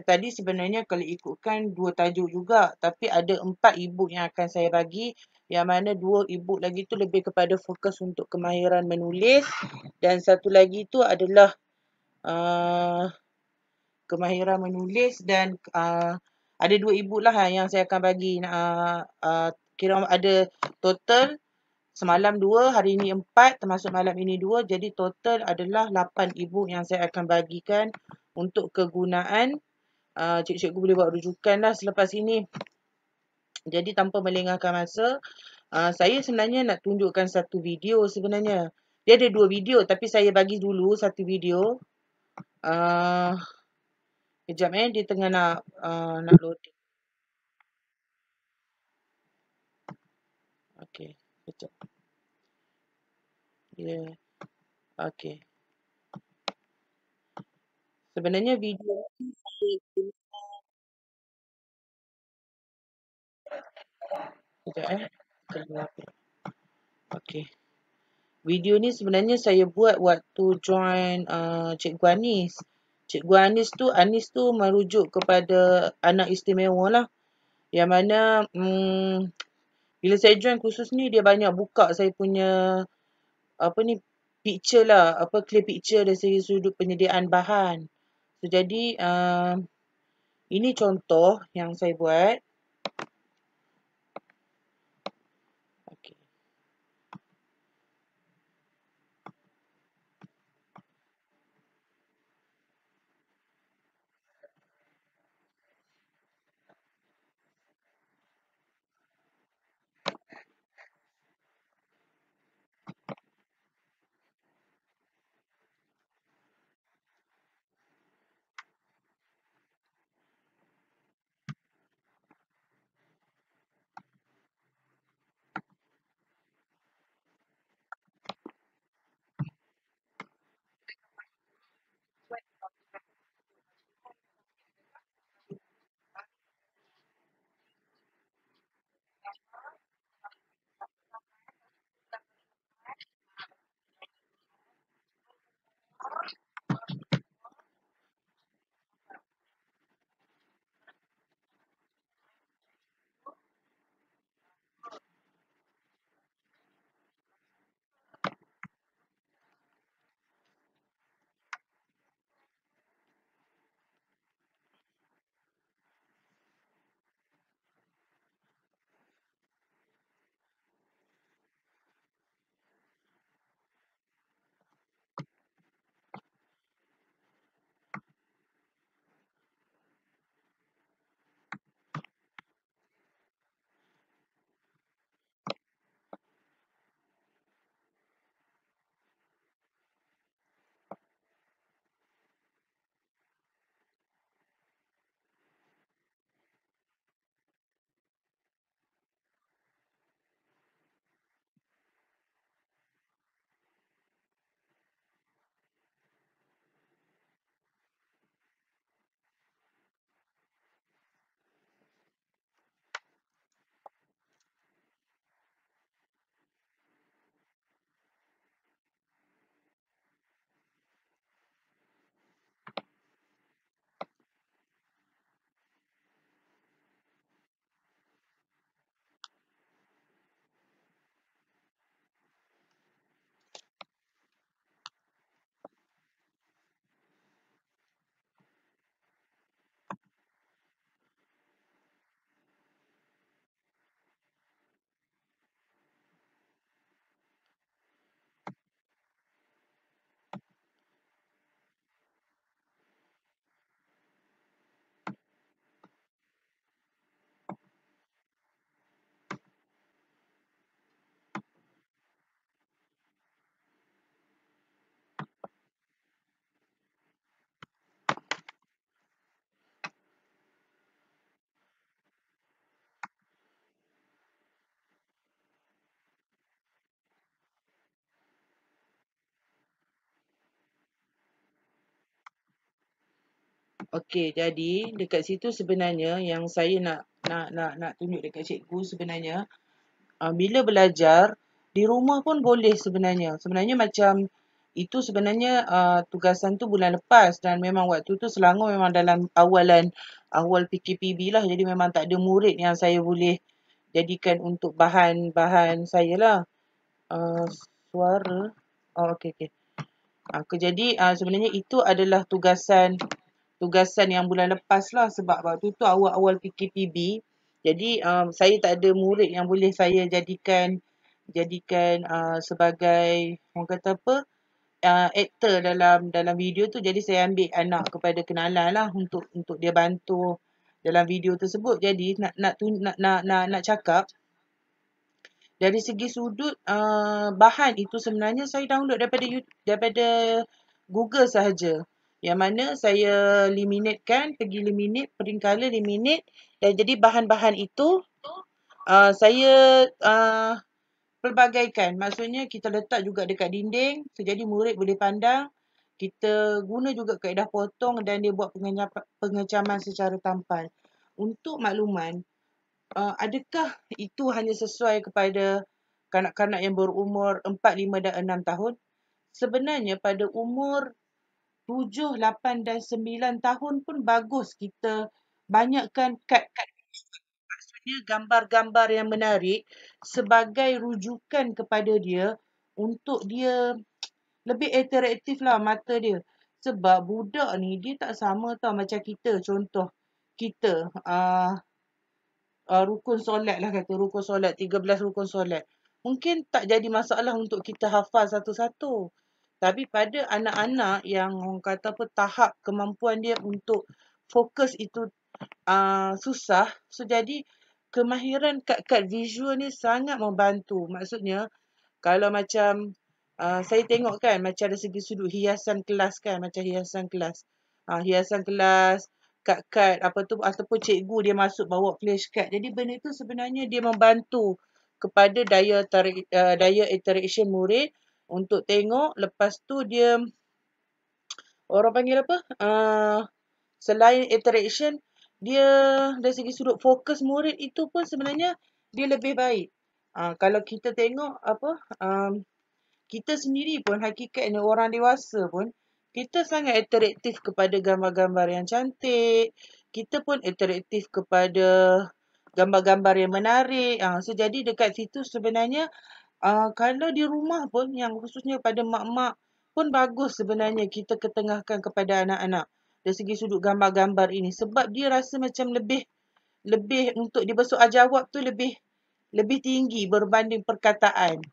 tadi sebenarnya kalau ikutkan 2 tajuk juga, tapi ada 4 e-book yang akan saya bagi, yang mana 2 e-book lagi tu lebih kepada fokus untuk kemahiran menulis dan satu lagi tu adalah kemahiran menulis dan ada 2 e-book lah yang saya akan bagi. Kira ada total semalam 2, hari ini 4, termasuk malam ini 2. Jadi total adalah 8 e-book yang saya akan bagikan untuk kegunaan. Cikgu-cikgu boleh buat rujukan lah selepas ini. Jadi tanpa melengahkan masa, saya sebenarnya nak tunjukkan satu video sebenarnya. Dia ada 2 video tapi saya bagi dulu satu video. Kejap dia tengah nak loading. Okey, kejap. Dia okey. Sebenarnya video ni saya kejap okey. Video ni sebenarnya saya buat waktu join Cikgu Anis. Cikgu Anis tu merujuk kepada anak istimewa lah. Yang mana bila saya join kursus ni dia banyak buka saya punya picture lah, clear picture dari segi sudut penyediaan bahan. So, jadi ini contoh yang saya buat. Okey. Okey, jadi dekat situ sebenarnya yang saya nak tunjuk dekat cikgu sebenarnya bila belajar di rumah pun boleh sebenarnya. Sebenarnya macam Itu sebenarnya tugasan tu bulan lepas dan memang waktu tu Selangor memang dalam awal PKPB lah. Jadi memang tak ada murid yang saya boleh jadikan untuk bahan-bahan saya lah. Suara. Oh, okey, okey. Jadi sebenarnya itu adalah tugasan yang bulan lepas lah sebab waktu tu awal-awal PKPB. Jadi saya tak ada murid yang boleh saya jadikan sebagai orang kata apa, aktor dalam video tu. Jadi saya ambil anak kepada kenalan lah untuk dia bantu dalam video tersebut. Jadi nak cakap dari segi sudut bahan itu sebenarnya saya download daripada Google sahaja. Yang mana saya pergi eliminate, print color eliminate, dan jadi bahan-bahan itu saya pelbagaikan. Maksudnya kita letak juga dekat dinding, jadi murid boleh pandang. Kita guna juga kaedah potong dan dia buat pengecaman secara tampal. Untuk makluman, adakah itu hanya sesuai kepada kanak-kanak yang berumur 4, 5 dan 6 tahun? Sebenarnya pada umur 7, 8 dan 9 tahun pun bagus kita banyakkan kad-kad, maksudnya gambar-gambar yang menarik sebagai rujukan kepada dia untuk dia lebih interaktif lah mata dia. Sebab budak ni dia tak sama tau macam kita. Contoh kita rukun solat lah kata, rukun solat, 13 rukun solat. Mungkin tak jadi masalah untuk kita hafal satu-satu. Tapi pada anak-anak yang orang kata apa, tahap kemampuan dia untuk fokus itu susah. So jadi kemahiran kad-kad visual ni sangat membantu. Maksudnya kalau macam saya tengok kan macam dari segi sudut hiasan kelas kan, macam hiasan kelas. Hiasan kelas, kad-kad apa tu, ataupun cikgu dia masuk bawa flashcard. Jadi benda tu sebenarnya dia membantu kepada daya interaction murid untuk tengok. Lepas tu dia orang panggil apa? Selain interaction, dia dari segi sudut fokus murid itu pun sebenarnya dia lebih baik. Kalau kita tengok apa, kita sendiri pun hakikatnya orang dewasa pun kita sangat interaktif kepada gambar-gambar yang cantik. Kita pun interaktif kepada gambar-gambar yang menarik. So jadi dekat situ sebenarnya kalau di rumah pun yang khususnya pada mak-mak pun bagus sebenarnya kita ketengahkan kepada anak-anak dari segi sudut gambar-gambar ini, sebab dia rasa macam lebih untuk dia bersoal jawab tu lebih tinggi berbanding perkataan.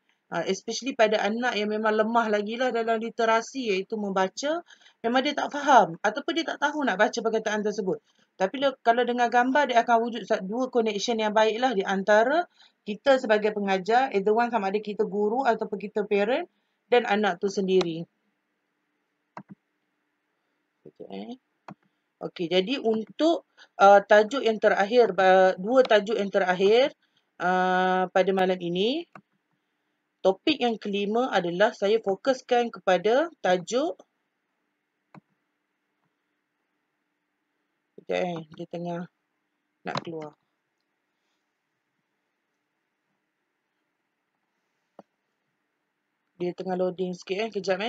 Especially pada anak yang memang lemah lagi lah dalam literasi iaitu membaca, memang dia tak faham ataupun dia tak tahu nak baca perkataan tersebut. Tapi kalau dengan gambar dia akan wujud dua connection yang baik lah di antara kita sebagai pengajar, either one sama ada kita guru ataupun kita parent dan anak tu sendiri. Okey, jadi untuk tajuk yang terakhir, dua tajuk yang terakhir pada malam ini, topik yang kelima adalah saya fokuskan kepada tajuk. Sekejap dia tengah nak keluar. Dia tengah loading sikit kejap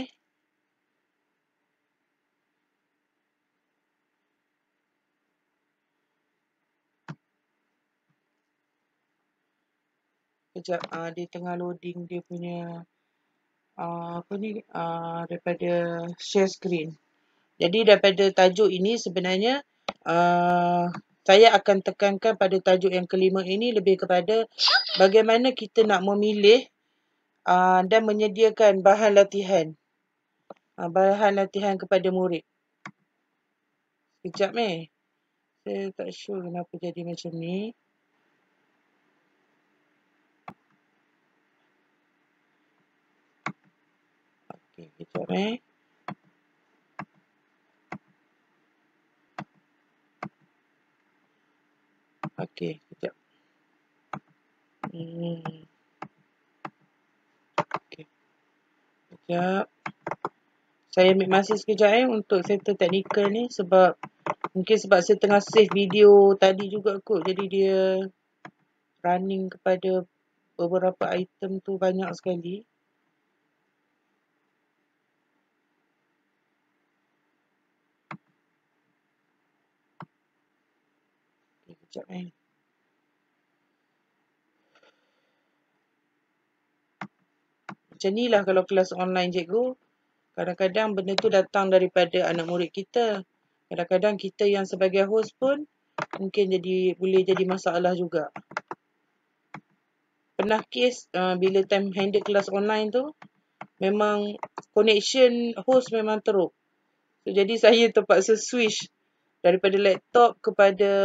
Kejap, dia tengah loading dia punya daripada share screen. Jadi daripada tajuk ini sebenarnya saya akan tekankan pada tajuk yang kelima ini lebih kepada bagaimana kita nak memilih dan menyediakan bahan latihan. Bahan latihan kepada murid. Sekejap saya tak sure kenapa jadi macam ni. Okey, kejap Okey, kejap. Okey. Kejap. Saya ambil masa sekejap untuk settle teknikal ni sebab mungkin sebab saya tengah save video tadi juga kot. Jadi dia running kepada beberapa item tu banyak sekali. Sekejap Macam ni lah kalau kelas online cikgu. Kadang-kadang benda tu datang daripada anak murid kita. Kadang-kadang kita yang sebagai host pun mungkin boleh jadi masalah juga. Pernah kes bila time handle kelas online tu, memang connection host memang teruk. So, jadi saya terpaksa switch daripada laptop kepada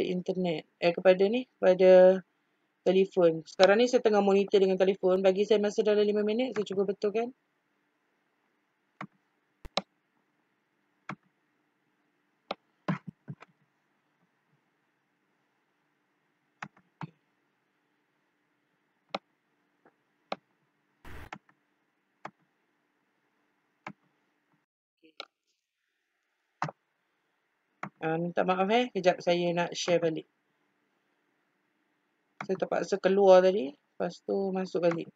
internet. Kepada telefon. Sekarang ni saya tengah monitor dengan telefon. Bagi saya masa dalam 5 minit, saya cuba betulkan. Minta maaf kejap saya nak share balik. Saya terpaksa keluar tadi, lepas tu masuk balik.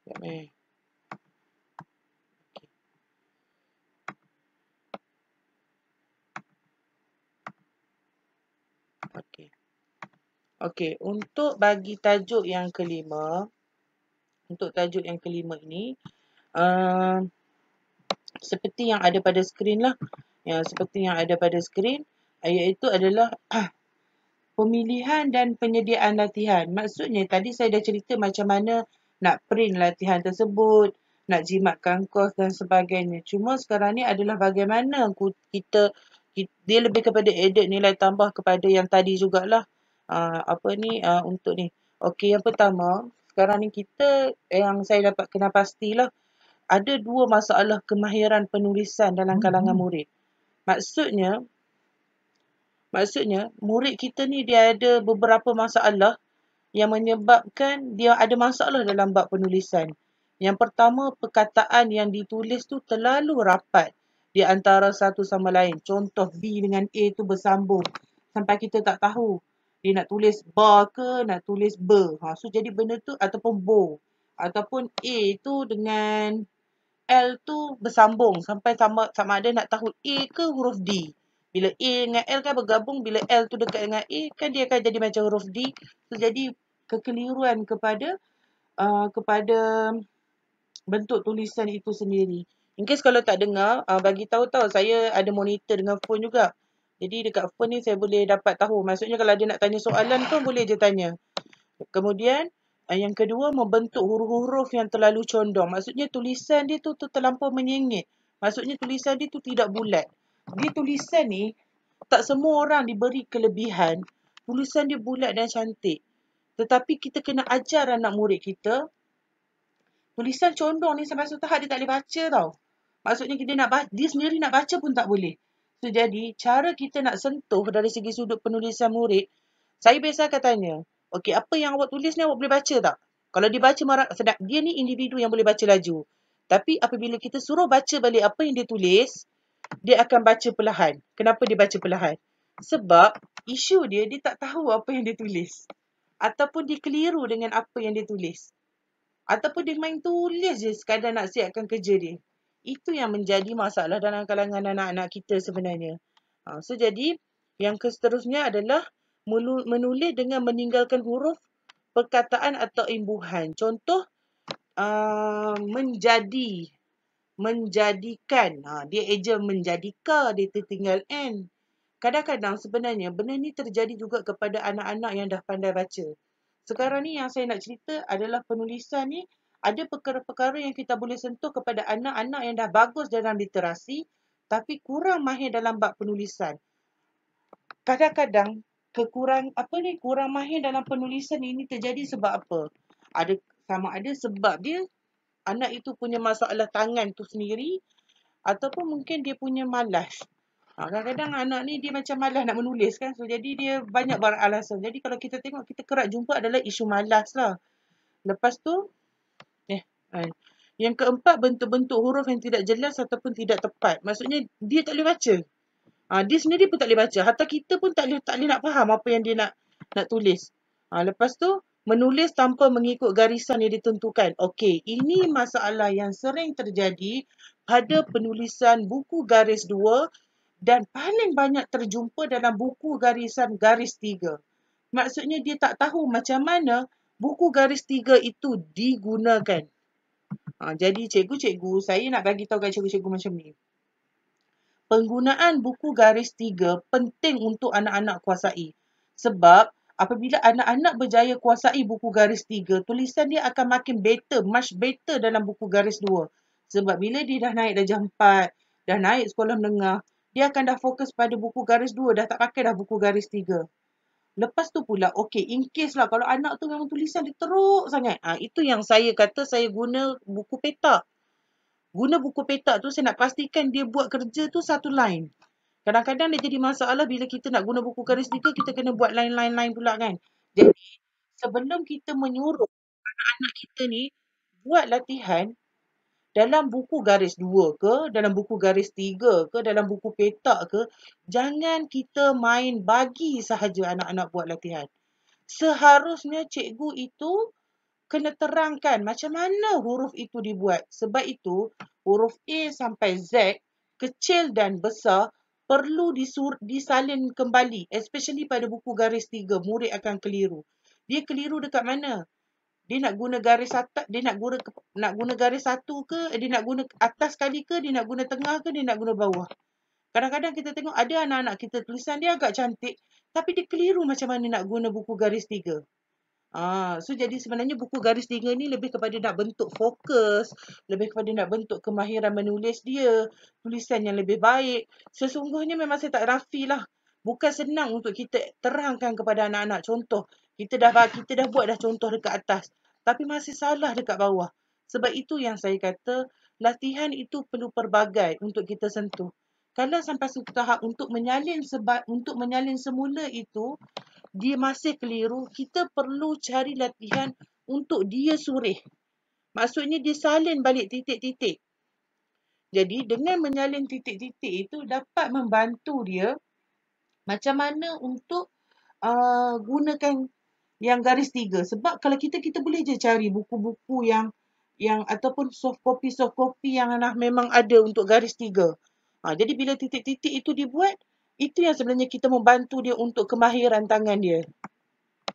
Sekejap Okey, untuk bagi tajuk yang kelima, ini, seperti yang ada pada skrin lah. Iaitu adalah pemilihan dan penyediaan latihan. Maksudnya tadi saya dah cerita macam mana nak print latihan tersebut, nak jimatkan kos dan sebagainya. Cuma sekarang ni adalah bagaimana dia lebih kepada added nilai tambah kepada yang tadi jugalah. Untuk ni. Okey, yang pertama, sekarang ni yang saya dapat kena pastilah, ada 2 masalah kemahiran penulisan dalam kalangan murid. Maksudnya murid kita ni dia ada beberapa masalah yang menyebabkan dia ada masalah dalam bab penulisan. Yang pertama, perkataan yang ditulis tu terlalu rapat di antara satu sama lain. Contoh B dengan A tu bersambung sampai kita tak tahu dia nak tulis ba ke nak tulis be. So jadi benda tu ataupun bo. Ataupun A tu dengan L tu bersambung sampai sama ada nak tahu A ke huruf D. Bila A dengan L kan bergabung, bila L tu dekat dengan A kan dia akan jadi macam huruf D. So jadi kekeliruan kepada bentuk tulisan itu sendiri. In case kalau tak dengar, bagi tahu saya ada monitor dengan phone juga. Jadi dekat phone ni saya boleh dapat tahu. Maksudnya kalau dia nak tanya soalan pun boleh je tanya. Kemudian yang kedua, membentuk huruf-huruf yang terlalu condong. Maksudnya tulisan dia tu terlampau menyengit. Maksudnya tulisan dia tu tidak bulat. Dia tulisan ni tak semua orang diberi kelebihan. Tulisan dia bulat dan cantik. Tetapi kita kena ajar anak murid kita, tulisan condong ni sampai satu tahap dia tak boleh baca tau. Maksudnya dia sendiri nak baca pun tak boleh. So jadi cara kita nak sentuh dari segi sudut penulisan murid, saya biasa akan tanya, okey, apa yang awak tulis ni awak boleh baca tak? Kalau dia baca sedap, dia ni individu yang boleh baca laju. Tapi apabila kita suruh baca balik apa yang dia tulis, dia akan baca perlahan. Kenapa dia baca perlahan? Sebab isu dia tak tahu apa yang dia tulis. Ataupun dia keliru dengan apa yang dia tulis. Ataupun dia main tulis je sekadar nak siapkan kerja dia. Itu yang menjadi masalah dalam kalangan anak-anak kita sebenarnya. So jadi, yang seterusnya adalah menulis dengan meninggalkan huruf, perkataan atau imbuhan. Contoh, menjadikan. Dia eja menjadika, dia tertinggal N. Kadang-kadang sebenarnya benda ni terjadi juga kepada anak-anak yang dah pandai baca. Sekarang ni yang saya nak cerita adalah penulisan ni ada perkara-perkara yang kita boleh sentuh kepada anak-anak yang dah bagus dalam literasi tapi kurang mahir dalam bab penulisan. Kadang-kadang kurang mahir dalam penulisan ini terjadi sebab apa? Sama ada sebab dia anak itu punya masalah tangan tu sendiri ataupun mungkin dia punya malas. Kadang-kadang anak ni dia macam malas nak menulis kan. So jadi dia banyak beralasan. Jadi kalau kita tengok, kita kerap jumpa adalah isu malas lah. Lepas tu yang keempat, bentuk-bentuk huruf yang tidak jelas ataupun tidak tepat. Maksudnya dia tak boleh baca. Dia sendiri pun tak boleh baca. Hatta kita pun tak boleh nak faham apa yang dia nak tulis. Lepas tu Menulis tanpa mengikut garisan yang ditentukan. Okey, ini masalah yang sering terjadi pada penulisan buku garis 2 dan paling banyak terjumpa dalam buku garisan garis 3. Maksudnya dia tak tahu macam mana buku garis 3 itu digunakan. Jadi cikgu-cikgu, saya nak bagi tahu kat cikgu-cikgu macam ni. Penggunaan buku garis 3 penting untuk anak-anak kuasai. Sebab apabila anak-anak berjaya kuasai buku garis 3, tulisan dia akan makin better, much better dalam buku garis 2. Sebab bila dia dah naik darjah 4, dah naik sekolah menengah, dia akan dah fokus pada buku garis 2, dah tak pakai dah buku garis 3. Lepas tu pula, okay, in case lah kalau anak tu memang tulisan dia teruk sangat. Itu yang saya kata saya guna buku petak. Guna buku petak tu saya nak pastikan dia buat kerja tu satu line. Kadang-kadang dia jadi masalah bila kita nak guna buku garis 3, kita kena buat line-line pula kan. Jadi, sebelum kita menyuruh anak kita ni buat latihan dalam buku garis 2 ke, dalam buku garis 3 ke, dalam buku petak ke, jangan kita main bagi sahaja anak-anak buat latihan. Seharusnya cikgu itu kena terangkan macam mana huruf itu dibuat. Sebab itu, huruf A sampai Z, kecil dan besar, perlu disalin kembali. Especially pada buku garis 3, murid akan keliru. Dia keliru dekat mana? Dia nak guna garis atas, dia nak guna garis satu ke, dia nak guna atas sekali ke, dia nak guna tengah ke, dia nak guna bawah. Kadang-kadang kita tengok ada anak-anak kita tulisan dia agak cantik, tapi dia keliru macam mana nak guna buku garis 3. So jadi sebenarnya buku garis 3 ni lebih kepada nak bentuk fokus, lebih kepada nak bentuk kemahiran menulis dia, tulisan yang lebih baik. Sesungguhnya memang saya tak rafi lah. Bukan senang untuk kita terangkan kepada anak-anak. Contoh, kita dah buat dah contoh dekat atas, tapi masih salah dekat bawah. Sebab itu yang saya kata, latihan itu perlu pelbagai untuk kita sentuh. Kalau sampai satu tahap untuk menyalin semula itu, dia masih keliru, kita perlu cari latihan untuk dia surih. Maksudnya dia salin balik titik-titik. Jadi dengan menyalin titik-titik itu dapat membantu dia macam mana untuk gunakan yang garis 3. Sebab kalau kita boleh je cari buku-buku yang ataupun soft copy yang memang ada untuk garis 3. Jadi bila titik-titik itu dibuat, itu yang sebenarnya kita membantu dia untuk kemahiran tangan dia.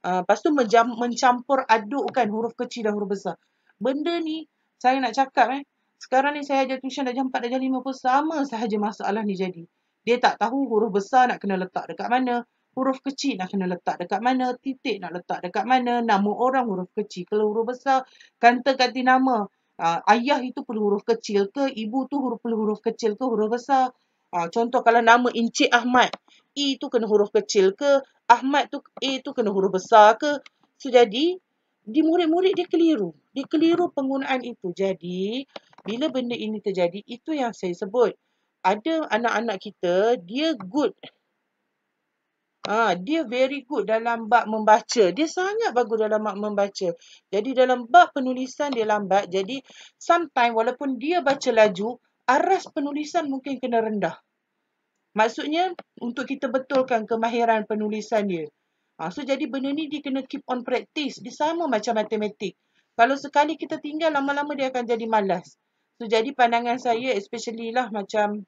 Lepas tu mencampur adukkan huruf kecil dan huruf besar. Benda ni saya nak cakap sekarang ni saya ajar tuition darjah 4, darjah 5 pun sama sahaja masalah ni jadi. Dia tak tahu huruf besar nak kena letak dekat mana, huruf kecil nak kena letak dekat mana, titik nak letak dekat mana, nama orang huruf kecil ke huruf besar, kanta-kanti nama. Ayah itu perlu huruf kecil ke, ibu tu perlu huruf kecil ke huruf besar. Contoh kalau nama Encik Ahmad, I tu kena huruf kecil ke, Ahmad tu A tu kena huruf besar ke. So jadi di murid-murid dia keliru. Dia keliru penggunaan itu. Jadi bila benda ini terjadi, itu yang saya sebut. Ada anak-anak kita, dia good. Dia very good dalam bab membaca. Dia sangat bagus dalam bab membaca. Jadi dalam bab penulisan dia lambat. Jadi sometimes walaupun dia baca laju, aras penulisan mungkin kena rendah. Maksudnya untuk kita betulkan kemahiran penulisan dia. So jadi benda ni dia kena keep on practice. Dia sama macam matematik. Kalau sekali kita tinggal, lama-lama dia akan jadi malas. So jadi pandangan saya especially lah macam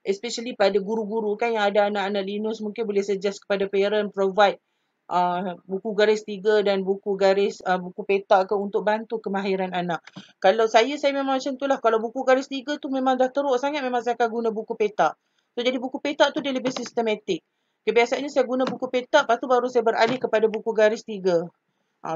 especially pada guru-guru kan yang ada anak-anak Linus, mungkin boleh suggest kepada parent provide buku garis 3 dan buku petak ke untuk bantu kemahiran anak. Kalau saya memang macam tu lah. Kalau buku garis 3 tu memang dah teruk sangat, memang saya akan guna buku petak. So jadi buku petak tu dia lebih sistematik. Biasanya saya guna buku petak, lepas tu baru saya beralih kepada buku garis 3.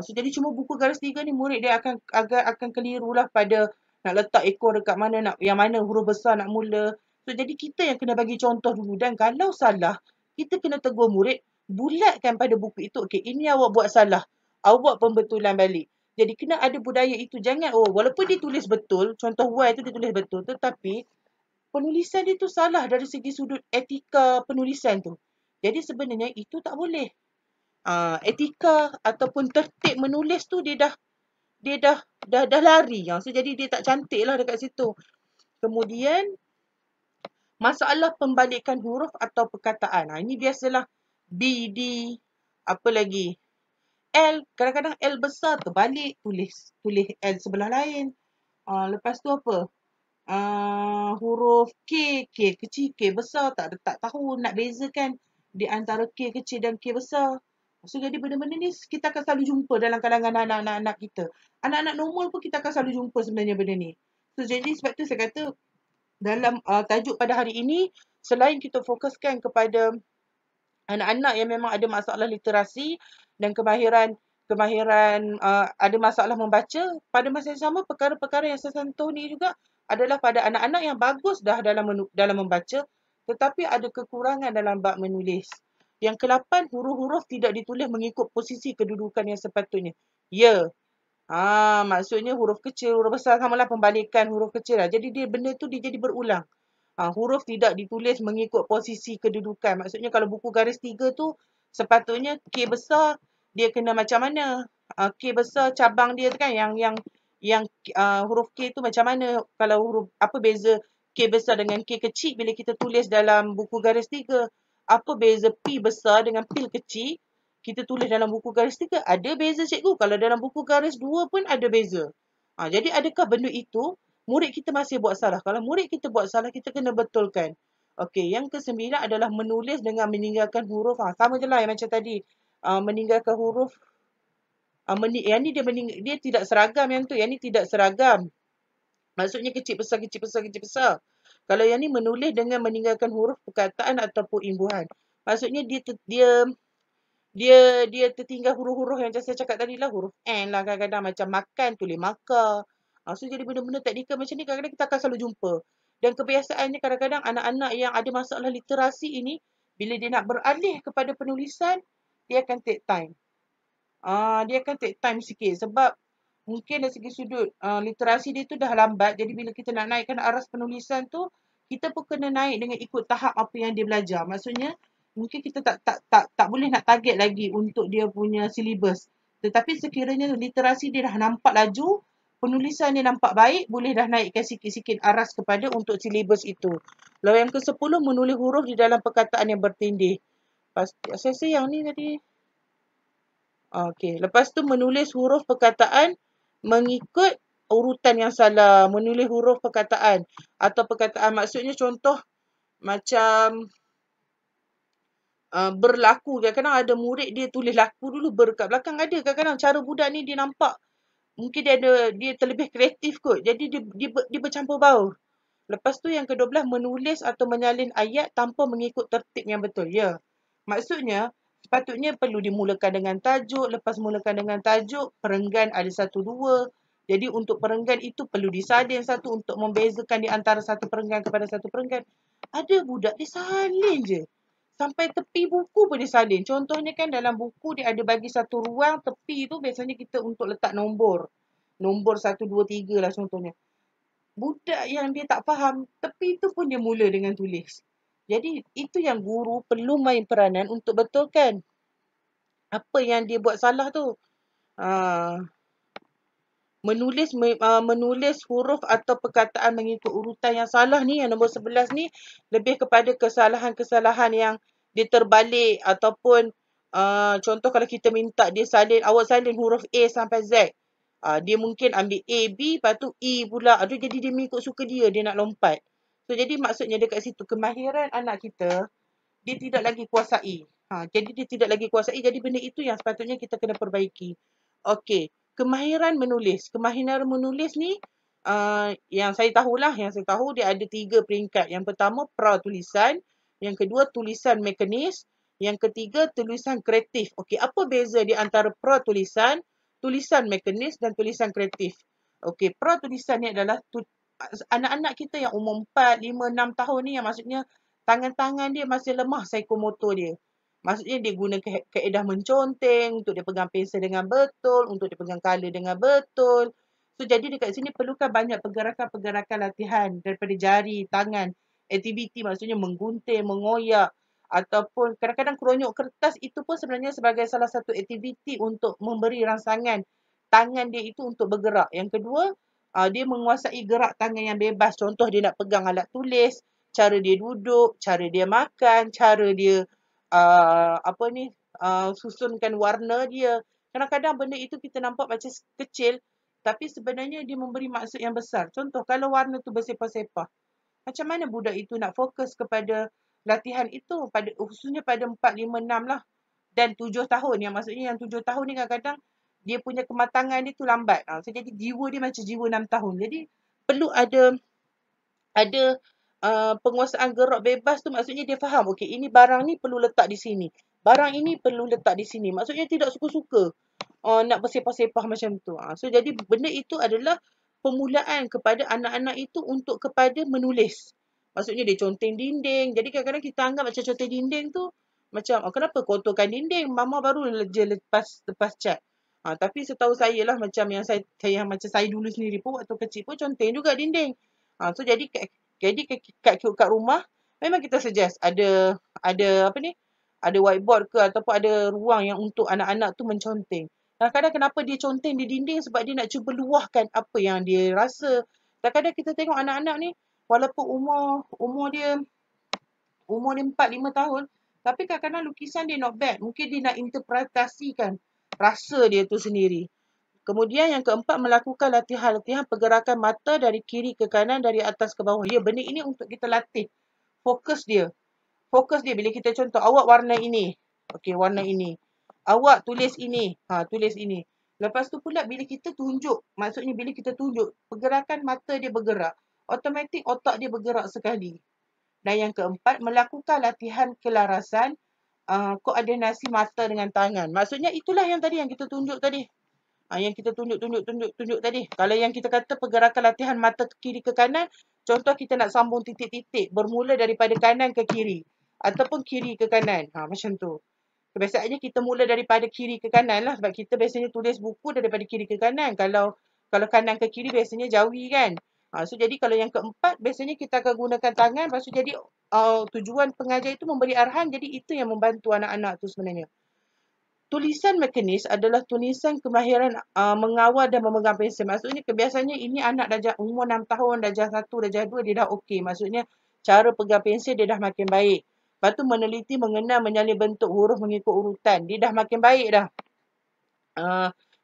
So jadi cuma buku garis 3 ni murid dia akan keliru lah pada nak letak ekor dekat mana, yang mana huruf besar nak mula. So jadi kita yang kena bagi contoh dulu, dan kalau salah, kita kena tegur murid, bulatkan pada buku itu. Okey, ini awak buat salah. Awak buat pembetulan balik. Jadi kena ada budaya itu. Jangan, walaupun dia tulis betul, contoh Y tu dia tulis betul, tetapi penulisan dia tu salah dari segi sudut etika penulisan tu. Jadi sebenarnya itu tak boleh. Etika ataupun tertib menulis tu dia dah lari. So jadi dia tak cantik lah dekat situ. Kemudian masalah pembalikan huruf atau perkataan. Ini biasalah B, D, apa lagi? L, kadang-kadang L besar terbalik, tulis L sebelah lain. Lepas tu apa? Huruf K kecil, K besar, tak tahu nak bezakan di antara K kecil dan K besar. So, jadi benda-benda ni kita akan selalu jumpa dalam kalangan anak-anak kita. Anak-anak normal pun kita akan selalu jumpa sebenarnya benda ni. So, jadi sebab tu saya kata dalam tajuk pada hari ini, selain kita fokuskan kepada anak-anak yang memang ada masalah literasi dan kemahiran ada masalah membaca, pada masa yang sama perkara-perkara yang saya sentuh ni juga adalah pada anak-anak yang bagus dah dalam membaca tetapi ada kekurangan dalam bab menulis. Yang ke-8, huruf-huruf tidak ditulis mengikut posisi kedudukan yang sepatutnya. Ya. Maksudnya huruf kecil, huruf besar samalah pembalikan huruf kecil lah. Jadi benda tu dia jadi berulang. Huruf tidak ditulis mengikut posisi kedudukan. Maksudnya kalau buku garis 3 tu sepatutnya K besar dia kena macam mana? K besar cabang dia tu kan yang huruf K tu macam mana? Kalau huruf apa beza K besar dengan K kecil bila kita tulis dalam buku garis 3? Apa beza P besar dengan P kecil? Kita tulis dalam buku garis 3 ada beza cikgu. Kalau dalam buku garis 2 pun ada beza. Jadi adakah benda itu murid kita masih buat salah? Kalau murid kita buat salah, kita kena betulkan. Okey, yang ke-9 adalah menulis dengan meninggalkan huruf. Sama je lah yang macam tadi. Meninggalkan huruf. Yang ni dia tidak seragam yang tu. Yang ni tidak seragam. Maksudnya kecil besar, kecil besar, kecil besar. Kalau yang ni menulis dengan meninggalkan huruf perkataan ataupun imbuhan. Maksudnya dia tertinggal huruf-huruf yang macam saya cakap tadi lah. Huruf N lah kadang-kadang macam makan, tulis maka. So jadi benda-benda teknikal macam ni kadang-kadang kita akan selalu jumpa. Dan kebiasaannya kadang-kadang anak-anak yang ada masalah literasi ini, bila dia nak beralih kepada penulisan, dia akan take time. Dia akan take time sikit sebab mungkin dari segi sudut literasi dia tu dah lambat. Jadi bila kita nak naikkan aras penulisan tu, kita pun kena naik dengan ikut tahap apa yang dia belajar. Maksudnya mungkin kita tak boleh nak target lagi untuk dia punya silibus. Tetapi sekiranya literasi dia dah nampak laju, penulisan dia nampak baik, boleh dah naikkan sikit-sikit aras kepada untuk silibus itu. Lalu yang ke-10, menulis huruf di dalam perkataan yang bertindih. Saya rasa yang ni tadi. Okey, lepas tu menulis huruf perkataan mengikut urutan yang salah. Menulis huruf perkataan atau perkataan maksudnya contoh macam berlaku. Kadang-kadang ada murid dia tulis laku dulu ber kat belakang ada. Kadang-kadang cara budak ni dia nampak mungkin dia terlebih kreatif kot. Jadi dia bercampur baur. Lepas tu yang ke-12 menulis atau menyalin ayat tanpa mengikut tertib yang betul. Ya. Maksudnya sepatutnya perlu dimulakan dengan tajuk, lepas mulakan dengan tajuk, perenggan ada 1 2. Jadi untuk perenggan itu perlu disalin satu untuk membezakan di antara satu perenggan kepada satu perenggan. Ada budak dia salin je. Sampai tepi buku pun dia salin. Contohnya kan dalam buku dia ada bagi satu ruang, tepi tu biasanya kita untuk letak nombor. Nombor 1 2 3 lah contohnya. Budak yang dia tak faham, tepi tu pun dia mula dengan tulis. Jadi itu yang guru perlu main peranan untuk betulkan apa yang dia buat salah tu. Menulis huruf atau perkataan mengikut urutan yang salah ni, yang nombor 11 ni, lebih kepada kesalahan-kesalahan yang dia terbalik ataupun contoh kalau kita minta dia awak salin huruf A sampai Z. Dia mungkin ambil A, B, lepas tu E pula. Jadi dia mengikut suka dia nak lompat. So, jadi maksudnya dekat situ, kemahiran anak kita, dia tidak lagi kuasai. Jadi dia tidak lagi kuasai, jadi benda itu yang sepatutnya kita kena perbaiki. Okey, kemahiran menulis. Kemahiran menulis ni, yang saya tahulah, yang saya tahu dia ada 3 peringkat. Yang pertama, pra-tulisan. Yang kedua, tulisan mekanis. Yang ketiga, tulisan kreatif. Okey, apa beza di antara pra-tulisan, tulisan mekanis dan tulisan kreatif? Okey, pra-tulisan ni adalah anak-anak kita yang umur 4, 5, 6 tahun ni yang maksudnya tangan-tangan dia masih lemah psikomotor dia. Maksudnya dia guna kaedah menconteng untuk dia pegang pensel dengan betul, untuk dia pegang color dengan betul. So jadi dekat sini perlukan banyak pergerakan-pergerakan latihan daripada jari, tangan, aktiviti maksudnya menggunting, mengoyak ataupun kadang-kadang keronyok kertas itu pun sebenarnya sebagai salah satu aktiviti untuk memberi rangsangan tangan dia itu untuk bergerak. Yang kedua, dia menguasai gerak tangan yang bebas. Contoh dia nak pegang alat tulis, cara dia duduk, cara dia makan, cara dia susunkan warna dia. kadang-kadang benda itu kita nampak macam kecil, tapi sebenarnya dia memberi maksud yang besar. Contoh, kalau warna tu bersepah-sepah, macam mana budak itu nak fokus kepada latihan itu, khususnya pada 4, 5, 6 lah. Dan 7 tahun, yang maksudnya yang 7 tahun ni kadang-kadang dia punya kematangan dia tu lambat. So, jadi jiwa dia macam jiwa 6 tahun. Jadi perlu ada penguasaan gerak bebas tu, maksudnya dia faham, okey, ini barang ni perlu letak di sini. Barang ini perlu letak di sini. Maksudnya tidak suka-suka nak bersepah-sepah macam tu. So, jadi benda itu adalah permulaan kepada anak-anak itu untuk kepada menulis. Maksudnya dia conteng dinding. Jadi kadang-kadang kita anggap macam conteng dinding tu, macam, kenapa kotorkan dinding? Mama baru je lepas cat. Tapi setahu saya lah, macam yang macam saya dulu sendiri pun waktu kecil pun conteng juga dinding. So jadi kat rumah memang kita suggest ada apa ni? Ada whiteboard ke ataupun ada ruang yang untuk anak-anak tu menconteng. Kadang-kadang kenapa dia conteng di dinding, sebab dia nak cuba luahkan apa yang dia rasa. Kadang-kadang kita tengok anak-anak ni walaupun umur dia 4, 5 tahun, tapi kadang-kadang lukisan dia not bad. Mungkin dia nak interpretasikan rasa dia tu sendiri. Kemudian yang keempat, melakukan latihan pergerakan mata dari kiri ke kanan, dari atas ke bawah. Ya, benda ini untuk kita latih fokus dia. Fokus dia bila kita contoh, awak warna ini. Okey, warna ini. Awak tulis ini. Tulis ini. Lepas tu pula bila kita tunjuk, maksudnya bila kita tunjuk, pergerakan mata dia bergerak. Automatik otak dia bergerak sekali. Dan yang keempat, melakukan latihan kelarasan koordinasi mata dengan tangan. Maksudnya itulah yang tadi yang kita tunjuk tadi. Yang kita tunjuk tadi. Kalau yang kita kata pergerakan latihan mata ke kiri ke kanan, contoh kita nak sambung titik-titik, bermula daripada kanan ke kiri. Ataupun kiri ke kanan. Macam tu. Kebiasaannya kita mula daripada kiri ke kanan lah. Sebab kita biasanya tulis buku daripada kiri ke kanan. Kalau kanan ke kiri biasanya jauhi kan. So jadi kalau yang keempat, biasanya kita akan gunakan tangan. Lepas tu jadi tujuan pengajar itu memberi arahan. Jadi itu yang membantu anak-anak tu sebenarnya. Tulisan mekanis adalah tulisan kemahiran mengawal dan memegang pensel. Maksudnya kebiasaannya ini anak darjah umur 6 tahun, darjah 1, darjah 2, dia dah okey. Maksudnya cara pegang pensel dia dah makin baik. Lepas tu meneliti, mengenal, menyalin bentuk huruf mengikut urutan. Dia dah makin baik dah.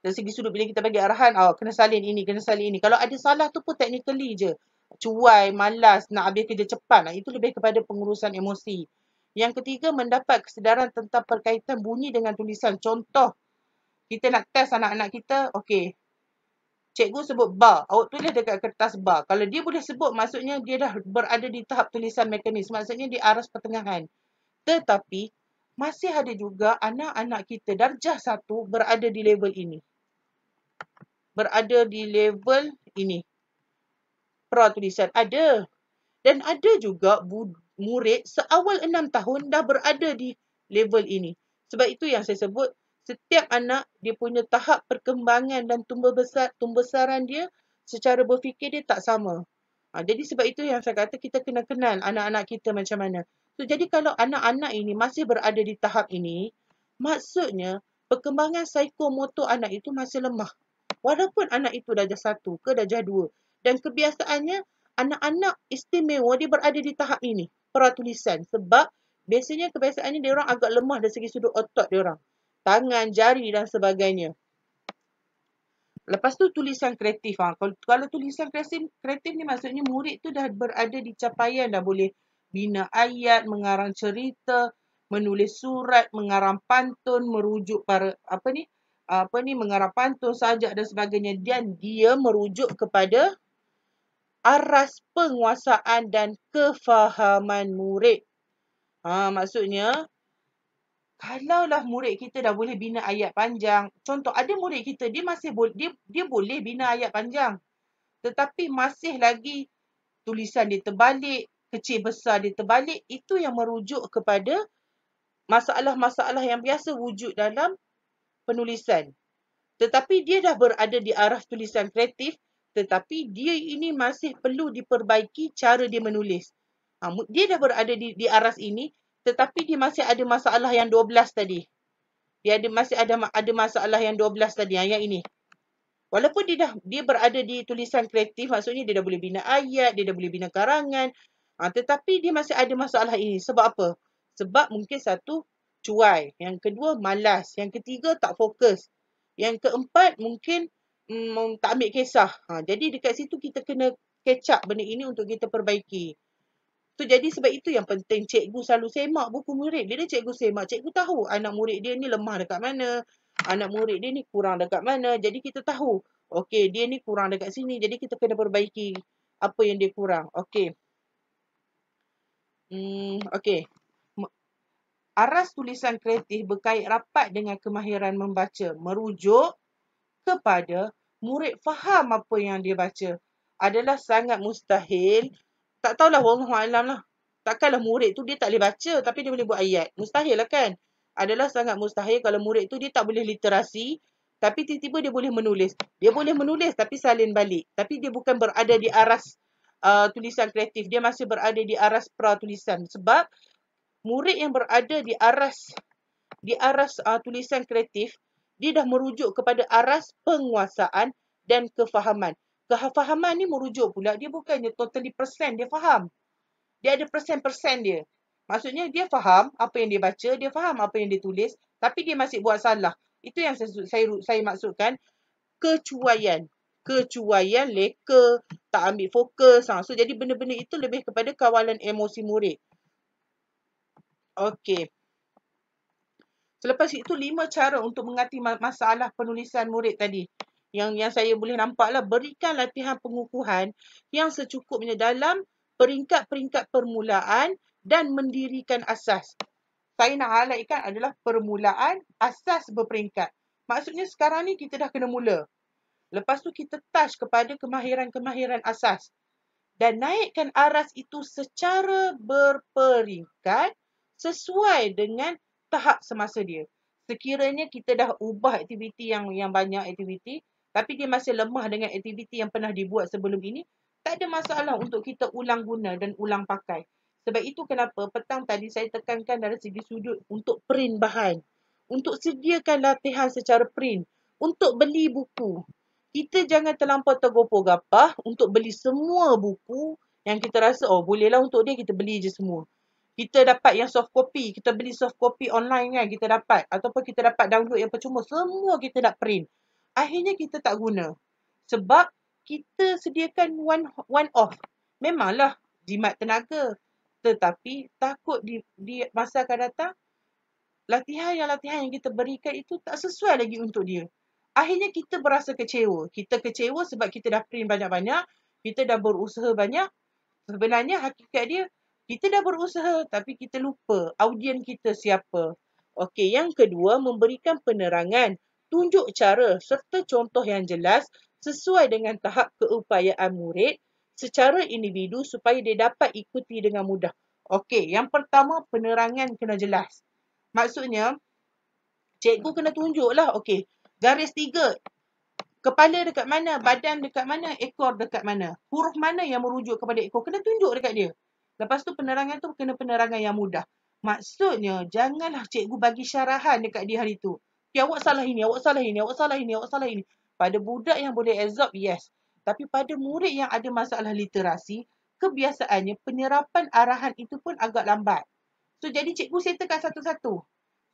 Dari segi sudut bila kita bagi arahan, kena salin ini, kena salin ini. Kalau ada salah tu pun technically je. Cuai, malas, nak habis kerja cepat. Itu lebih kepada pengurusan emosi. Yang ketiga, mendapat kesedaran tentang perkaitan bunyi dengan tulisan. Contoh, kita nak test anak-anak kita, okey, cikgu sebut bar, awak tulis dekat kertas bar. Kalau dia boleh sebut, maksudnya dia dah berada di tahap tulisan mekanis. Maksudnya di aras pertengahan. Tetapi, masih ada juga anak-anak kita darjah 1 berada di level ini. Berada di level ini. Pra-tulisan ada. Dan ada juga murid seawal 6 tahun dah berada di level ini. Sebab itu yang saya sebut, setiap anak dia punya tahap perkembangan dan tumbesaran dia secara berfikir dia tak sama. Jadi sebab itu yang saya kata kita kena kenal anak-anak kita macam mana. So, jadi kalau anak-anak ini masih berada di tahap ini, maksudnya perkembangan psikomotor anak itu masih lemah. Walaupun anak itu darjah 1 ke darjah 2. Dan kebiasaannya anak-anak istimewa dia berada di tahap ini, peratulisan. Sebab biasanya kebiasaannya dia orang agak lemah dari segi sudut otot dia orang. Tangan, jari dan sebagainya. Lepas tu tulisan kreatif. Kalau tulisan kreatif ni maksudnya murid tu dah berada di capaian, dah boleh bina ayat, mengarang cerita, menulis surat, mengarang pantun, merujuk para mengarang pantun, sajak dan sebagainya. Dan dia merujuk kepada aras penguasaan dan kefahaman murid. Maksudnya, kalaulah murid kita dah boleh bina ayat panjang. Contoh, ada murid kita, dia masih dia boleh bina ayat panjang. Tetapi masih lagi tulisan dia terbalik, kecil besar dia terbalik. Itu yang merujuk kepada masalah-masalah yang biasa wujud dalam penulisan. Tetapi dia dah berada di arah tulisan kreatif, tetapi dia ini masih perlu diperbaiki cara dia menulis. Dia dah berada di aras ini, tetapi dia masih ada masalah yang 12 tadi. Masih ada masalah yang 12 tadi, yang ini. Walaupun dia berada di tulisan kreatif, maksudnya dia dah boleh bina ayat, dia dah boleh bina karangan, tetapi dia masih ada masalah ini. Sebab apa? Sebab mungkin satu, cuai. Yang kedua, malas. Yang ketiga, tak fokus. Yang keempat, mungkin tak ambil kisah. Jadi dekat situ kita kena catch up benda ini untuk kita perbaiki. So, jadi sebab itu yang penting cikgu selalu semak buku murid. Bila cikgu semak, cikgu tahu anak murid dia ni lemah dekat mana, anak murid dia ni kurang dekat mana. Jadi kita tahu, okey, dia ni kurang dekat sini. Jadi kita kena perbaiki apa yang dia kurang. Okey. Okey. Aras tulisan kreatif berkait rapat dengan kemahiran membaca. Merujuk kepada murid faham apa yang dia baca. Adalah sangat mustahil. Tak tahulah, wallahualam lah. Takkanlah murid tu dia tak boleh baca tapi dia boleh buat ayat. Mustahil lah kan? Adalah sangat mustahil kalau murid tu dia tak boleh literasi tapi tiba-tiba dia boleh menulis. Dia boleh menulis tapi salin balik. Tapi dia bukan berada di aras tulisan kreatif. Dia masih berada di aras pra-tulisan. Sebab murid yang berada di aras tulisan kreatif, dia dah merujuk kepada aras penguasaan dan kefahaman. Kefahaman ni merujuk pula, dia bukannya totally persen dia faham. Dia ada persen-persen dia. Maksudnya dia faham apa yang dia baca, dia faham apa yang dia tulis, tapi dia masih buat salah. Itu yang saya maksudkan kecuaian. Kecuaian, leka, tak ambil fokus. So, jadi benda-benda itu lebih kepada kawalan emosi murid. Okey. Selepas itu 5 cara untuk mengatasi masalah penulisan murid tadi. Yang saya boleh nampaklah, berikan latihan pengukuhan yang secukupnya dalam peringkat-peringkat permulaan dan mendirikan asas. Saya nak highlightkan adalah permulaan, asas berperingkat. Maksudnya sekarang ni kita dah kena mula. Lepas tu kita touch kepada kemahiran-kemahiran asas. Dan naikkan aras itu secara berperingkat sesuai dengan tahap semasa dia. Sekiranya kita dah ubah aktiviti yang banyak aktiviti, tapi dia masih lemah dengan aktiviti yang pernah dibuat sebelum ini, tak ada masalah untuk kita ulang guna dan ulang pakai. Sebab itu kenapa petang tadi saya tekankan dari segi sudut untuk print bahan. Untuk sediakan latihan secara print. Untuk beli buku. Kita jangan terlampau tergopoh gapah untuk beli semua buku yang kita rasa, bolehlah untuk dia, kita beli je semua. Kita dapat yang soft copy, kita beli soft copy online kan, kita dapat. Ataupun kita dapat download yang percuma, semua kita nak print. Akhirnya kita tak guna. Sebab kita sediakan one off. Memanglah jimat tenaga. Tetapi takut di masa akan datang, latihan yang kita berikan itu tak sesuai lagi untuk dia. Akhirnya kita berasa kecewa. Kita kecewa sebab kita dah print banyak-banyak, kita dah berusaha banyak. Sebenarnya hakikat dia, kita dah berusaha tapi kita lupa audien kita siapa. Okey, yang kedua, memberikan penerangan, tunjuk cara serta contoh yang jelas sesuai dengan tahap keupayaan murid secara individu supaya dia dapat ikuti dengan mudah. Okey, yang pertama, penerangan kena jelas. Maksudnya, cikgu kena tunjuklah, okey, garis 3, kepala dekat mana, badan dekat mana, ekor dekat mana. Huruf mana yang merujuk kepada ekor, kena tunjuk dekat dia. Lepas tu penerangan tu kena penerangan yang mudah. Maksudnya, janganlah cikgu bagi syarahan dekat dia hari tu. Awak salah ini, awak salah ini, awak salah ini, awak salah ini. Pada budak yang boleh absorb, yes. Tapi pada murid yang ada masalah literasi, kebiasaannya penyerapan arahan itu pun agak lambat. So, jadi cikgu settlekan satu-satu.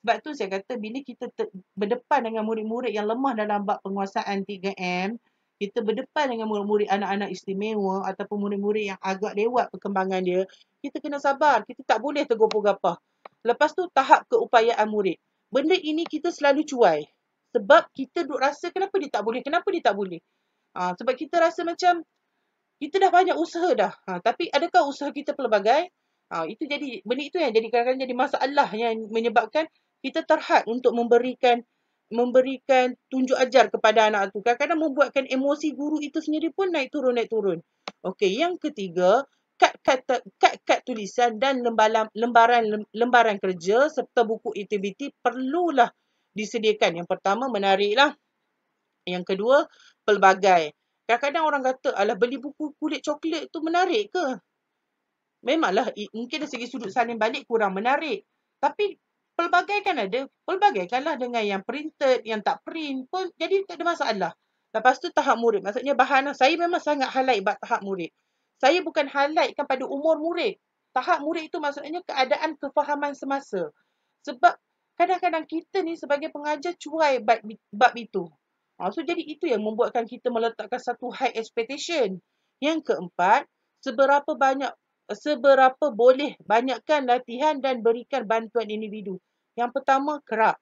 Sebab tu saya kata bila kita berdepan dengan murid-murid yang lemah dalam bab penguasaan 3M, kita berdepan dengan murid-murid anak-anak istimewa ataupun murid-murid yang agak lewat perkembangan dia, kita kena sabar. Kita tak boleh tergopoh gapah. Lepas tu tahap keupayaan murid. Benda ini kita selalu cuai. Sebab kita duk rasa kenapa dia tak boleh, kenapa dia tak boleh. Sebab kita rasa macam kita dah banyak usaha dah. Tapi adakah usaha kita pelbagai? Itu jadi, benda itu yang jadi kadang-kadang jadi masalah yang menyebabkan kita terhad untuk memberikan tunjuk ajar kepada anak itu. Kadang-kadang membuatkan emosi guru itu sendiri pun naik turun. Okey, yang ketiga, kad tulisan dan lembaran kerja serta buku aktiviti perlulah disediakan. Yang pertama, menariklah. Yang kedua, pelbagai. Kadang-kadang orang kata, alah beli buku kulit coklat tu menarik ke? Memanglah, mungkin dari segi sudut salin balik kurang menarik. Tapi pelbagai kan ada. Pelbagaikanlah dengan yang printed, yang tak print pun jadi tak ada masalah. Lepas tu tahap murid. Maksudnya bahan, saya memang sangat highlight tahap murid. Saya bukan highlightkan pada umur murid. Tahap murid itu maksudnya keadaan kefahaman semasa. Sebab kadang-kadang kita ni sebagai pengajar cuai bab itu. So jadi itu yang membuatkan kita meletakkan satu high expectation. Yang keempat, seberapa boleh banyakkan latihan dan berikan bantuan individu. Yang pertama, kerap.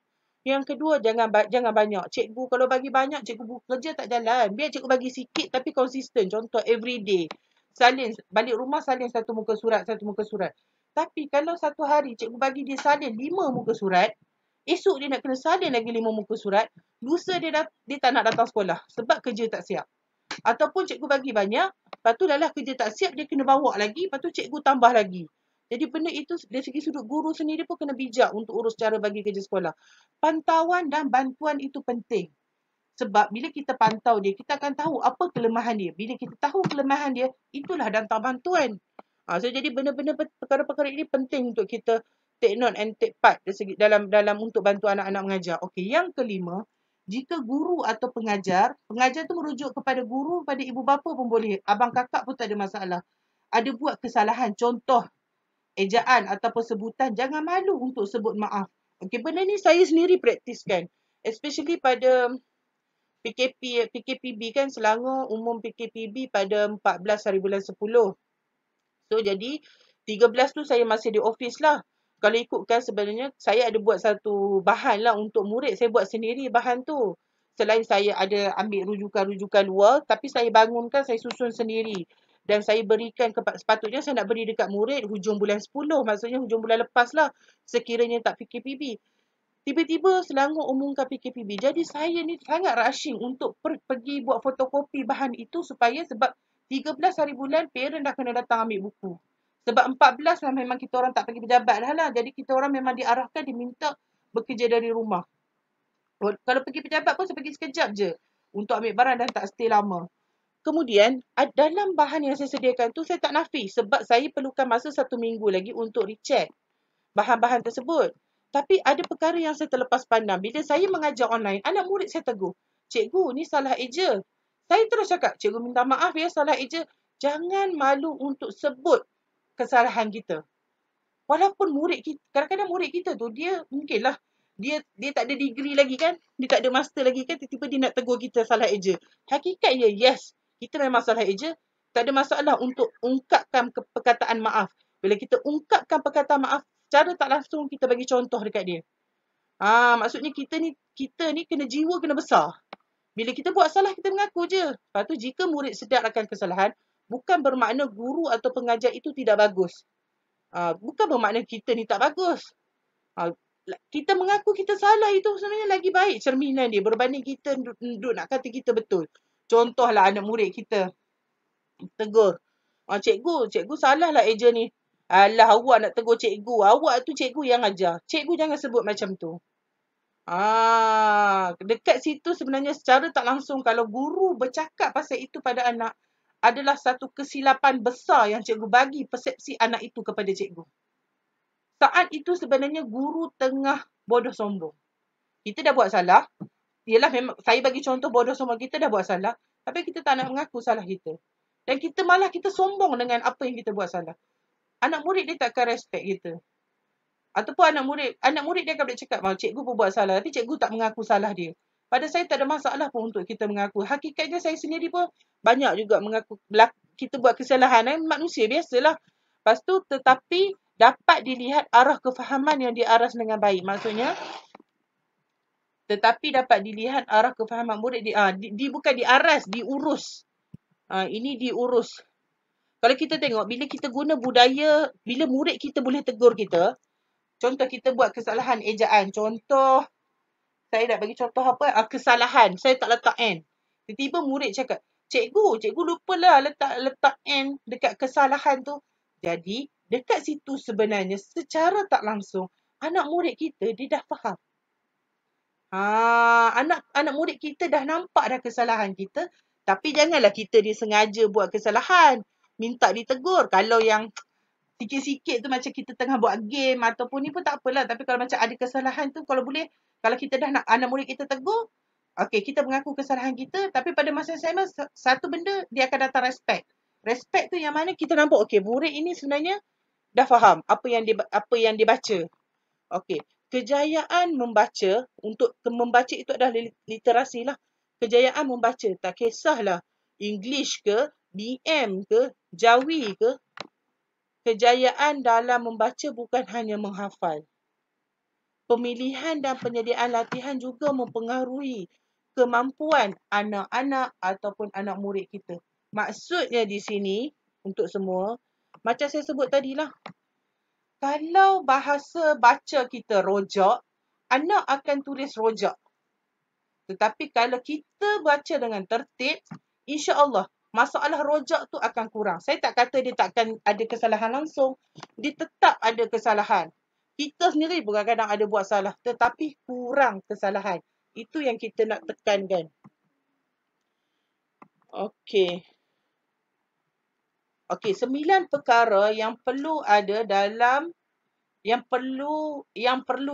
Yang kedua, jangan banyak. Cikgu kalau bagi banyak, cikgu kerja tak jalan. Biar cikgu bagi sikit tapi konsisten. Contoh everyday. Salin, balik rumah salin satu muka surat. Tapi kalau satu hari cikgu bagi dia salin 5 muka surat, esok dia nak kena salin lagi 5 muka surat, lusa dia tak nak datang sekolah sebab kerja tak siap. Ataupun cikgu bagi banyak, lepas tu dah kerja tak siap, dia kena bawa lagi, lepas tu cikgu tambah lagi. Jadi benda itu dari segi sudut guru sendiri pun kena bijak untuk urus cara bagi kerja sekolah. Pantauan dan bantuan itu penting. Sebab bila kita pantau dia, kita akan tahu apa kelemahan dia. Bila kita tahu kelemahan dia, itulah datang bantuan. So jadi benda-benda perkara-perkara ini penting untuk kita take note and take part dalam untuk bantu anak-anak mengajar. Okey, yang kelima, jika guru atau pengajar tu merujuk kepada guru, pada ibu bapa pun boleh, abang kakak pun tak ada masalah. Ada buat kesalahan, contoh ejaan ataupun sebutan, jangan malu untuk sebut maaf. Okey, benda ni saya sendiri praktiskan. Especially pada PKPB kan, Selangor umum PKPB pada 14 hari bulan 10. So jadi 13 tu saya masih di office lah. Kalau ikutkan sebenarnya saya ada buat satu bahan lah untuk murid. Saya buat sendiri bahan tu. Selain saya ada ambil rujukan-rujukan luar, tapi saya bangunkan, saya susun sendiri. Dan saya berikan, sepatutnya saya nak beri dekat murid hujung bulan 10. Maksudnya hujung bulan lepas lah. Sekiranya tak PKPB. Tiba-tiba Selangor umumkan PKPB. Jadi saya ni sangat rushing untuk pergi buat fotokopi bahan itu sebab 13 hari bulan parent dah kena datang ambil buku. Sebab 14 memang kita orang tak pergi pejabat dah lah. Jadi kita orang memang diarahkan, diminta bekerja dari rumah. Kalau pergi pejabat pun saya pergi sekejap je untuk ambil barang dan tak stay lama. Kemudian dalam bahan yang saya sediakan tu saya tak nafi sebab saya perlukan masa 1 minggu lagi untuk recheck bahan-bahan tersebut. Tapi ada perkara yang saya terlepas pandang. Bila saya mengajar online, anak murid saya tegur, "Cikgu, ni salah eja." Saya terus cakap, "Cikgu minta maaf ya, salah eja." Jangan malu untuk sebut kesalahan kita. Walaupun murid kita, kadang-kadang murid kita tu, dia mungkinlah, dia tak ada degree lagi kan, dia tak ada master lagi kan, tiba-tiba dia nak tegur kita salah eja. Hakikatnya, yes, kita memang salah eja. Tak ada masalah untuk ungkapkan perkataan maaf. Bila kita ungkapkan perkataan maaf, secara tak langsung kita bagi contoh dekat dia. Maksudnya kita ni kena jiwa, kena besar. Bila kita buat salah, kita mengaku je. Lepas tu jika murid sedar akan kesalahan, bukan bermakna guru atau pengajar itu tidak bagus. Bukan bermakna kita ni tak bagus. Kita mengaku kita salah itu sebenarnya lagi baik cerminan dia berbanding kita duduk nak kata kita betul. Contohlah anak murid kita tegur, cikgu salah lah eja ni. Alah, awak nak tegur cikgu. Awak tu cikgu yang ajar. Cikgu jangan sebut macam tu. Dekat situ sebenarnya secara tak langsung kalau guru bercakap pasal itu pada anak, adalah satu kesilapan besar yang cikgu bagi persepsi anak itu kepada cikgu. Saat itu sebenarnya guru tengah bodoh sombong. Kita dah buat salah. Yelah, memang saya bagi contoh bodoh sombong. Kita dah buat salah, tapi kita tak nak mengaku salah kita. Dan kita sombong dengan apa yang kita buat salah. Anak murid dia takkan respect kita. Ataupun anak murid dia akan boleh cakap, cikgu pun buat salah, tapi cikgu tak mengaku salah dia. Pada saya tak ada masalah pun untuk kita mengaku. Hakikatnya saya sendiri pun banyak juga mengaku kita buat kesalahan. Manusia biasalah. Lepas tu tetapi dapat dilihat arah kefahaman yang diaras dengan baik. Maksudnya, tetapi dapat dilihat arah kefahaman murid bukan diaras, diurus. Ini diurus. Kalau kita tengok, bila kita guna budaya, bila murid kita boleh tegur kita, contoh kita buat kesalahan ejaan. Contoh, saya nak bagi contoh apa? Kesalahan. Saya tak letak N. Tiba-tiba murid cakap, cikgu lupalah letak N dekat kesalahan tu. Jadi, dekat situ sebenarnya secara tak langsung, anak murid kita dia dah faham. Anak murid kita dah nampak dah kesalahan kita. Tapi janganlah kita disengaja buat kesalahan. Minta ditegur. Kalau yang sikit-sikit tu macam kita tengah buat game ataupun ni pun tak apalah. Tapi kalau macam ada kesalahan tu, kalau boleh, kalau kita dah nak anak murid kita tegur, okey, kita mengaku kesalahan kita. Tapi pada masa yang sama, satu benda dia akan datang respect. Respect tu yang mana kita nampak, okey, murid ini sebenarnya dah faham apa yang dia baca. Okey, kejayaan membaca, untuk membaca itu adalah literasi lah. Kejayaan membaca, tak kisahlah English ke, DM ke, Jawi ke, kejayaan dalam membaca bukan hanya menghafal. Pemilihan dan penyediaan latihan juga mempengaruhi kemampuan anak-anak ataupun anak murid kita. Maksudnya di sini, untuk semua, macam saya sebut tadilah, kalau bahasa baca kita rojak, anak akan tulis rojak. Tetapi kalau kita baca dengan tertib, insya-Allah masalah rojak tu akan kurang. Saya tak kata dia takkan ada kesalahan langsung. Dia tetap ada kesalahan. Kita sendiri pun kadang-kadang ada buat salah, tetapi kurang kesalahan. Itu yang kita nak tekankan. Okey. Okey, 9 perkara yang perlu ada dalam yang perlu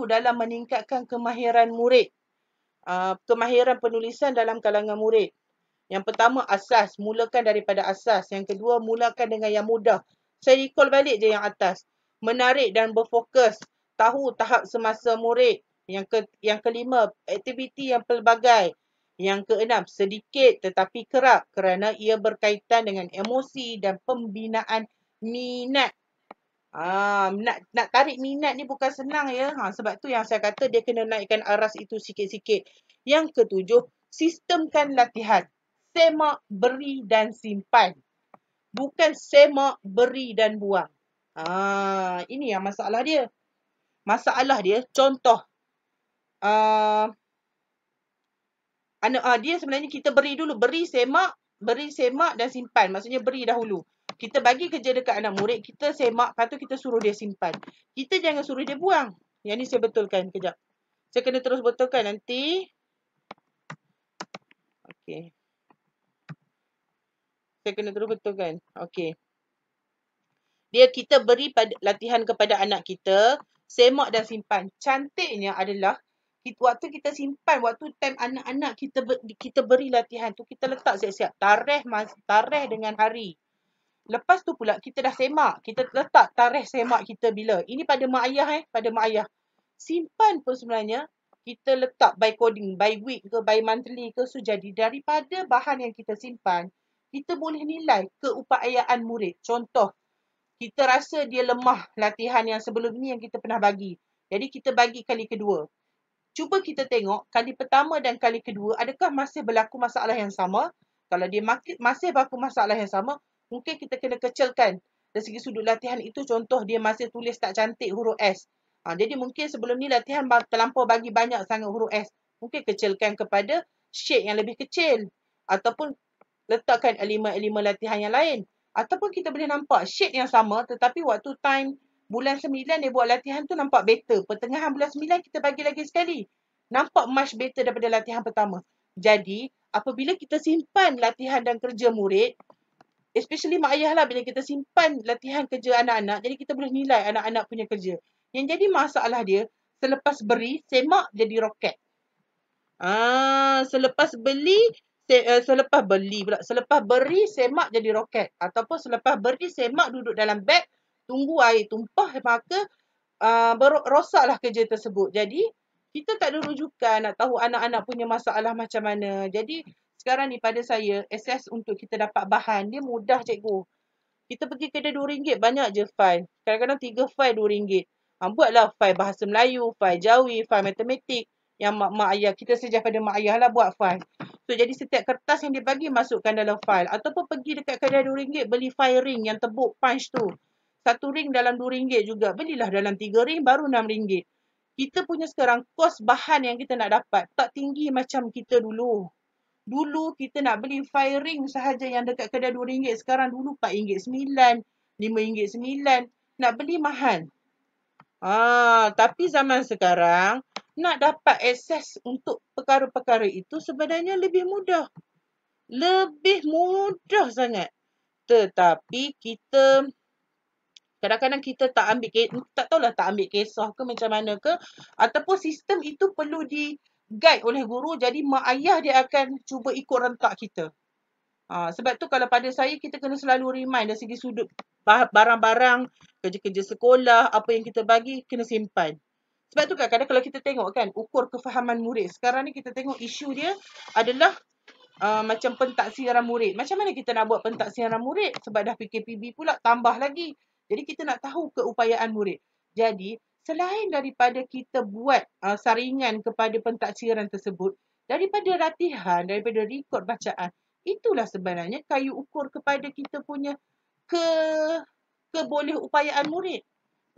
dalam meningkatkan kemahiran murid. Kemahiran penulisan dalam kalangan murid. Yang pertama, asas. Mulakan daripada asas. Yang kedua, mulakan dengan yang mudah. Saya recall balik je yang atas. Menarik dan berfokus. Tahu tahap semasa murid. Yang kelima, aktiviti yang pelbagai. Yang keenam, sedikit tetapi kerap kerana ia berkaitan dengan emosi dan pembinaan minat. Nak tarik minat ni bukan senang ya. Sebab tu yang saya kata dia kena naikkan aras itu sikit-sikit. Yang ketujuh, sistemkan latihan. Semak, beri dan simpan. Bukan semak, beri dan buang. Ini yang masalah dia. Masalah dia, contoh. Dia sebenarnya kita beri dulu. Beri, semak dan simpan. Maksudnya beri dahulu. Kita bagi kerja dekat anak murid, kita semak, lepas tu kita suruh dia simpan. Kita jangan suruh dia buang. Yang ni saya betulkan kejap. Saya kena terus betulkan nanti. Okey. Saya kena terus betulkan. Okey. Kita beri latihan kepada anak kita, semak dan simpan. Cantiknya adalah waktu kita simpan, waktu time anak-anak kita beri latihan tu, kita letak siap-siap tarikh dengan hari. Lepas tu pula kita dah semak, kita letak tarikh semak kita bila. Ini pada mak ayah pada mak ayah. Simpan pun sebenarnya kita letak by coding, by week ke, by monthly ke. So jadi daripada bahan yang kita simpan, kita boleh nilai keupayaan murid. Contoh, kita rasa dia lemah latihan yang sebelum ni yang kita pernah bagi. Jadi kita bagi kali kedua. Cuba kita tengok kali pertama dan kali kedua, adakah masih berlaku masalah yang sama? Kalau dia masih berlaku masalah yang sama, mungkin kita kena kecilkan dari segi sudut latihan itu. Contoh, dia masih tulis tak cantik huruf S. Jadi mungkin sebelum ni latihan terlampau bagi banyak sangat huruf S. Mungkin kecilkan kepada shade yang lebih kecil. Ataupun letakkan elemen-elemen latihan yang lain. Ataupun kita boleh nampak shade yang sama, tetapi waktu time bulan 9 dia buat latihan tu nampak better. Pertengahan bulan 9 kita bagi lagi sekali. Nampak much better daripada latihan pertama. Jadi, apabila kita simpan latihan dan kerja murid, especially mak ayah lah, bila kita simpan latihan kerja anak-anak, jadi kita boleh nilai anak-anak punya kerja. Yang jadi masalah dia, selepas beri, semak jadi roket. Selepas beri, semak jadi roket. Ataupun selepas beri, semak duduk dalam beg, tunggu air tumpah, maka rosaklah kerja tersebut. Jadi, kita tak ada rujukan nak tahu anak-anak punya masalah macam mana. Jadi, sekarang ni pada saya, akses untuk kita dapat bahan, dia mudah cikgu. Kita pergi kedai RM2, banyak je file. Kadang-kadang 3 file RM2. Buatlah file bahasa Melayu, file Jawi, file matematik. Yang mak ayah, kita sejak pada mak ayah lah buat file. So, jadi setiap kertas yang dia bagi, masukkan dalam file. Ataupun pergi dekat kedai RM2, beli file ring yang tebuk punch tu. Satu ring dalam RM2 juga. Belilah dalam 3 ring, baru RM6. Kita punya sekarang, kos bahan yang kita nak dapat, tak tinggi macam kita dulu. Dulu kita nak beli file ring sahaja yang dekat kedai RM2. Sekarang dulu RM4.9, RM5.9. Nak beli mahal. Tapi zaman sekarang, nak dapat akses untuk perkara-perkara itu sebenarnya lebih mudah. Lebih mudah sangat. Tetapi kita kadang-kadang kita tak ambil kisah ke macam mana ke, ataupun sistem itu perlu di-guide oleh guru, jadi mak ayah dia akan cuba ikut rentak kita. Sebab tu kalau pada saya, kita kena selalu remind dari segi sudut barang-barang, kerja-kerja sekolah, apa yang kita bagi, kena simpan. Sebab tu kadang-kadang kalau kita tengok kan, ukur kefahaman murid. Sekarang ni kita tengok isu dia adalah macam pentaksiran murid. Macam mana kita nak buat pentaksiran murid? Sebab dah PKPB pula tambah lagi. Jadi kita nak tahu keupayaan murid. Jadi selain daripada kita buat saringan kepada pentaksiran tersebut, daripada latihan, daripada rekod bacaan, itulah sebenarnya kayu ukur kepada kita punya ke kebolehupayaan murid.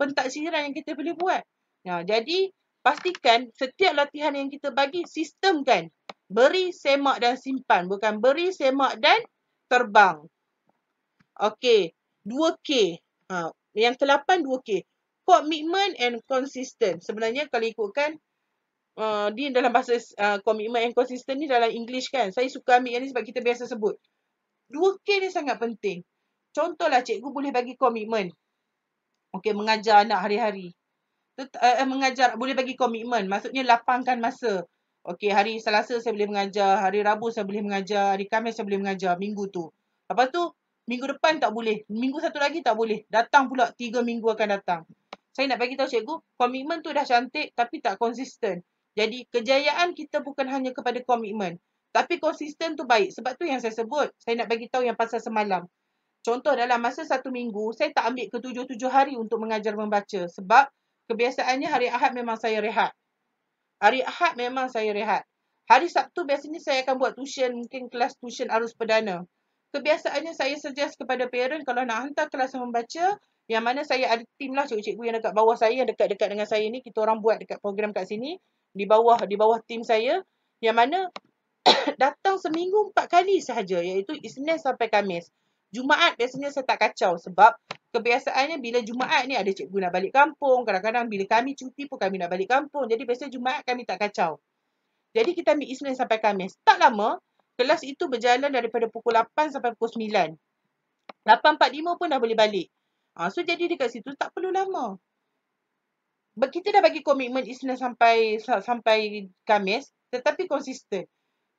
Pentaksiran yang kita boleh buat. Jadi pastikan setiap latihan yang kita bagi sistemkan. Beri, semak dan simpan. Bukan beri, semak dan terbang. Okey. 2K. Yang ke-8 2K. Commitment and consistent. Sebenarnya kalau ikutkan dia dalam bahasa commitment and consistent ni dalam English kan. Saya suka ambil yang ni sebab kita biasa sebut. 2K ni sangat penting. Contohlah cikgu boleh bagi komitmen. Okey, mengajar anak hari-hari. Mengajar boleh bagi komitmen. Maksudnya lapangkan masa. Okey, hari Selasa saya boleh mengajar, hari Rabu saya boleh mengajar, hari Khamis saya boleh mengajar, minggu tu. Lepas tu, minggu depan tak boleh. Minggu satu lagi tak boleh. Datang pula 3 minggu akan datang. Saya nak bagi tahu cikgu, komitmen tu dah cantik tapi tak konsisten. Jadi, kejayaan kita bukan hanya kepada komitmen. Tapi konsisten tu baik. Sebab tu yang saya sebut. Saya nak bagi tahu yang pasal semalam. Contoh dalam masa 1 minggu, saya tak ambil ke 7 hari untuk mengajar membaca. Sebab kebiasaannya hari Ahad memang saya rehat. Hari Ahad memang saya rehat. Hari Sabtu biasanya saya akan buat tuition, mungkin kelas tuition arus perdana. Kebiasaannya saya suggest kepada parent kalau nak hantar kelas membaca, yang mana saya ada tim lah cikgu-cikgu yang dekat bawah saya, yang dekat-dekat dengan saya ni, kita orang buat dekat program kat sini, di bawah tim saya, yang mana datang seminggu 4 kali sahaja, iaitu Isnin sampai Khamis. Jumaat biasanya saya tak kacau sebab kebiasaannya bila Jumaat ni ada cikgu nak balik kampung. Kadang-kadang bila kami cuti pun kami nak balik kampung. Jadi biasanya Jumaat kami tak kacau. Jadi kita ambil Isnin sampai Khamis. Tak lama, kelas itu berjalan daripada pukul 8 sampai pukul 9. 8.45 pun dah boleh balik. So jadi dekat situ tak perlu lama. Kita dah bagi komitmen Isnin sampai Khamis, tetapi konsisten.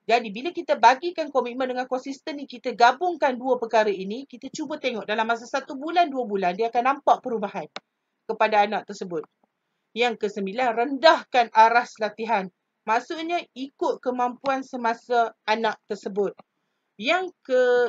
Jadi bila kita bagikan komitmen dengan konsisten ni, kita gabungkan dua perkara ini, kita cuba tengok dalam masa 1 bulan, 2 bulan, dia akan nampak perubahan kepada anak tersebut. Yang ke-9, rendahkan aras latihan. Maksudnya ikut kemampuan semasa anak tersebut. Yang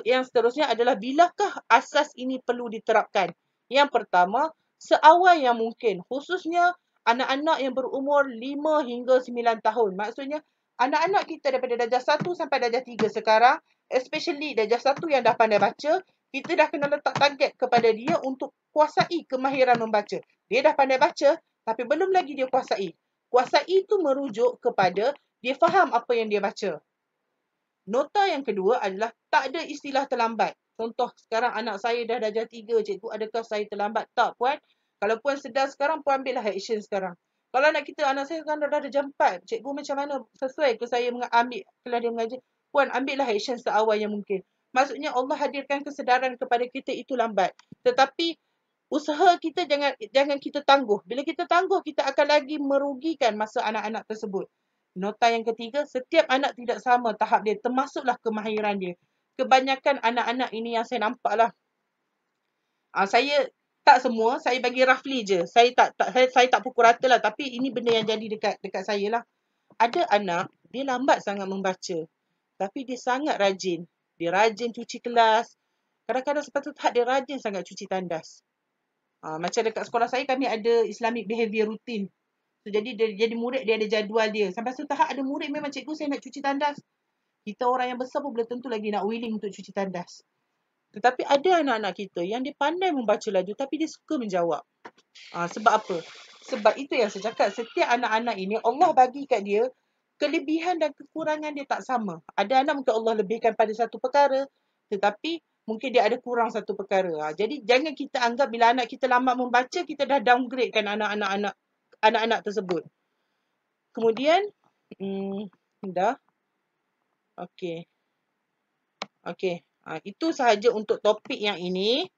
seterusnya adalah bilakah asas ini perlu diterapkan? Yang pertama, seawal yang mungkin. Khususnya anak-anak yang berumur 5 hingga 9 tahun. Maksudnya anak-anak kita daripada darjah 1 sampai darjah 3 sekarang, especially darjah 1 yang dah pandai baca, kita dah kena letak target kepada dia untuk kuasai kemahiran membaca. Dia dah pandai baca, tapi belum lagi dia kuasai. Kuasai itu merujuk kepada dia faham apa yang dia baca. Nota yang kedua adalah tak ada istilah terlambat. Contoh, sekarang anak saya dah darjah 3, cikgu adakah saya terlambat? Tak, puan. Kalau puan sedar sekarang, puan ambillah action sekarang. Kalau anak saya sekarang dah darjah 4, cikgu macam mana sesuai ke saya ambil kelas dia mengajar? Puan, ambillah action seawal yang mungkin. Maksudnya Allah hadirkan kesedaran kepada kita itu lambat. Tetapi usaha kita jangan kita tangguh. Bila kita tangguh, kita akan lagi merugikan masa anak-anak tersebut. Nota yang ketiga, setiap anak tidak sama tahap dia, termasuklah kemahiran dia. Kebanyakan anak-anak ini yang saya nampak lah. Saya tak semua, saya bagi roughly je. Saya tak pukul rata lah, tapi ini benda yang jadi dekat saya lah. Ada anak, dia lambat sangat membaca. Tapi dia sangat rajin. Dia rajin cuci kelas. Kadang-kadang sepatutnya tak, dia rajin sangat cuci tandas. Macam dekat sekolah saya, kami ada Islamic Behaviour Routine. So, jadi murid dia ada jadual dia. Sampai satu tahap ada murid memang cikgu saya nak cuci tandas. Kita orang yang besar pun belum tentu lagi nak willing untuk cuci tandas. Tetapi ada anak-anak kita yang dia pandai membaca laju tapi dia suka menjawab. Sebab apa? Sebab itu yang saya cakap, setiap anak-anak ini Allah bagi kat dia kelebihan dan kekurangan dia tak sama. Ada anak mungkin Allah lebihkan pada satu perkara, tetapi mungkin dia ada kurang satu perkara. Jadi jangan kita anggap bila anak kita lambat membaca, kita dah downgradekan anak-anak tersebut. Kemudian, dah. Okey. Itu sahaja untuk topik yang ini.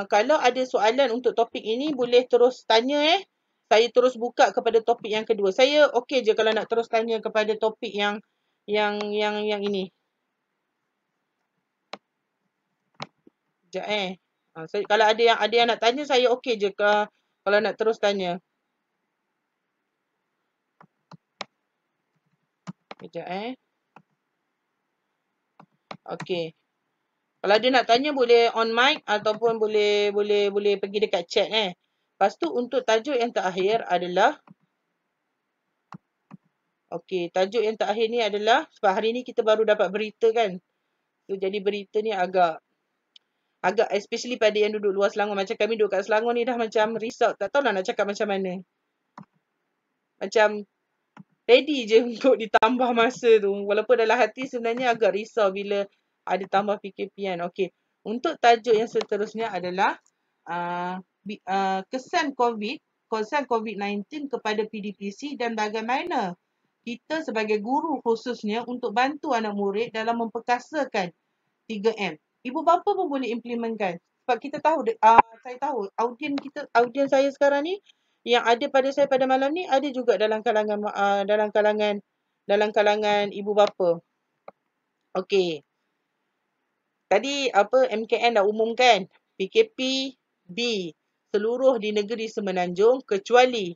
Kalau ada soalan untuk topik ini, boleh terus tanya. Saya terus buka kepada topik yang kedua. Saya okey je kalau nak terus tanya kepada topik yang ini. Sekejap kalau ada yang nak tanya, saya okey je kalau nak terus tanya. Sekejap Okey. Kalau dia nak tanya boleh on mic ataupun boleh pergi dekat chat Lepas tu untuk tajuk yang terakhir adalah okey, tajuk yang terakhir ni adalah sebab hari ni kita baru dapat berita kan. So jadi berita ni agak especially pada yang duduk luar Selangor. Macam kami duduk kat Selangor ni dah macam risau. Tak tahu lah nak cakap macam mana. Macam ready je untuk ditambah masa tu. Walaupun dalam hati sebenarnya agak risau bila ada tambah PKP kan. Okey. Untuk tajuk yang seterusnya adalah kesan COVID-19 kepada PDPC dan bagaimana kita sebagai guru khususnya untuk bantu anak murid dalam memperkasakan 3M. Ibu bapa pun boleh implementkan. Sebab kita tahu, saya tahu audien saya sekarang ni yang ada pada saya pada malam ni ada juga dalam kalangan ibu bapa. Okey. Tadi MKN dah umumkan PKP B seluruh di negeri Semenanjung kecuali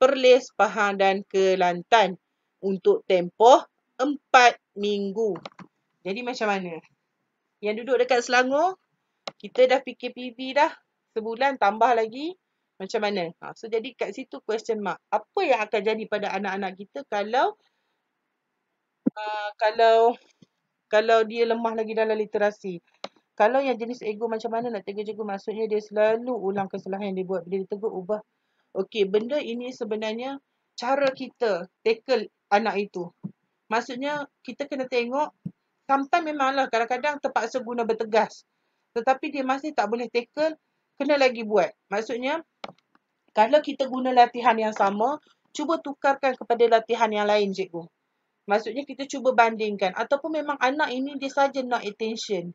Perlis, Pahang dan Kelantan untuk tempoh 4 minggu. Jadi macam mana? Yang duduk dekat Selangor, kita dah PKPB dah sebulan tambah lagi. Macam mana? So jadi kat situ question mark. Apa yang akan jadi pada anak-anak kita kalau dia lemah lagi dalam literasi? Kalau yang jenis ego macam mana nak tegur cikgu, maksudnya dia selalu ulang kesalahan yang dia buat. Bila ditegur, ubah. Okey, benda ini sebenarnya cara kita tackle anak itu. Maksudnya kita kena tengok, sometimes memanglah kadang-kadang terpaksa guna bertegas. Tetapi dia masih tak boleh tackle, kena lagi buat. Maksudnya, kalau kita guna latihan yang sama, cuba tukarkan kepada latihan yang lain, cikgu. Maksudnya kita cuba bandingkan. Ataupun memang anak ini dia saja nak attention.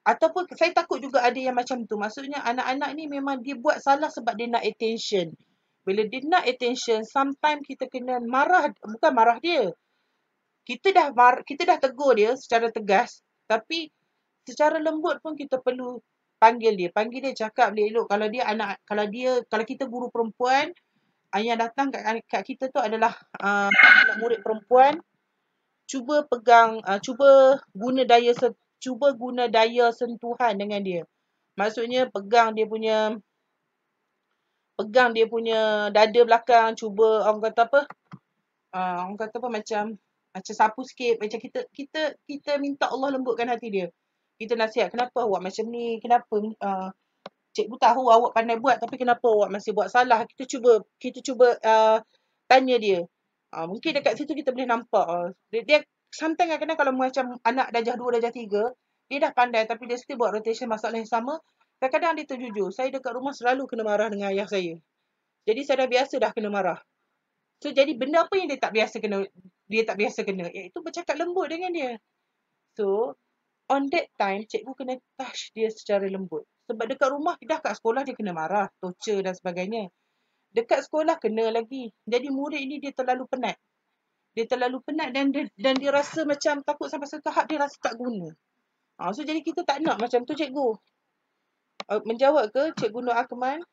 Ataupun saya takut juga ada yang macam tu. Maksudnya anak-anak ni memang dia buat salah sebab dia nak attention. Bila dia nak attention, sometimes kita kena marah. Bukan marah dia. Kita dah tegur dia secara tegas. Tapi secara lembut pun kita perlu panggil dia. Panggil dia, cakap elok-elok. Kalau kita guru perempuan, yang datang kat kita tu adalah anak murid perempuan, cuba guna daya sentuhan dengan dia. Maksudnya pegang dia punya dada belakang, cuba orang kata apa macam sapu sikit, macam kita minta Allah lembutkan hati dia. Kita nasihat, kenapa awak macam ni? Kenapa cikgu tahu awak pandai buat tapi kenapa awak masih buat salah? Kita cuba tanya dia. Mungkin dekat situ kita boleh nampak dia sometimes kadang-kadang kalau macam anak darjah 2, darjah 3, dia dah pandai tapi dia still buat rotation masalah yang sama. Kadang-kadang dia terjujur. Saya dekat rumah selalu kena marah dengan ayah saya. Jadi saya dah biasa dah kena marah. So jadi benda apa yang dia tak biasa kena, iaitu bercakap lembut dengan dia. So on that time cikgu kena touch dia secara lembut. Sebab dekat rumah dah kat sekolah dia kena marah, torture dan sebagainya. Dekat sekolah kena lagi. Jadi murid ni dia terlalu penat. Dan dia rasa macam takut sampai setahap dia rasa tak guna. So jadi kita tak nak macam tu cikgu. Menjawab ke Cikgu Nur Akmal?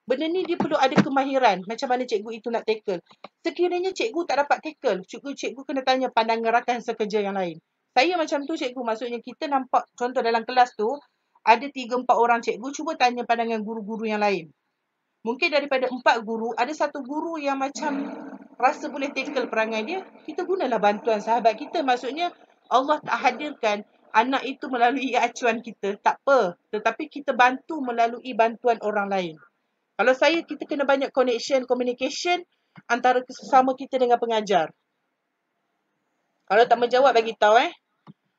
Benda ni dia perlu ada kemahiran. Macam mana cikgu itu nak tackle. Sekiranya cikgu tak dapat tackle, cikgu kena tanya pandangan rakan sekerja yang lain. Saya macam tu cikgu. Maksudnya kita nampak contoh dalam kelas tu, ada 3-4 orang cikgu, cuba tanya pandangan guru-guru yang lain. Mungkin daripada 4 guru, ada 1 guru yang macam rasa boleh tackle perangai dia, kita gunalah bantuan sahabat kita. Maksudnya Allah tak hadirkan anak itu melalui acuan kita. Tak apa. Tetapi kita bantu melalui bantuan orang lain. Kalau kita kena banyak communication antara sesama kita dengan pengajar. Kalau tak menjawab, bagi tahu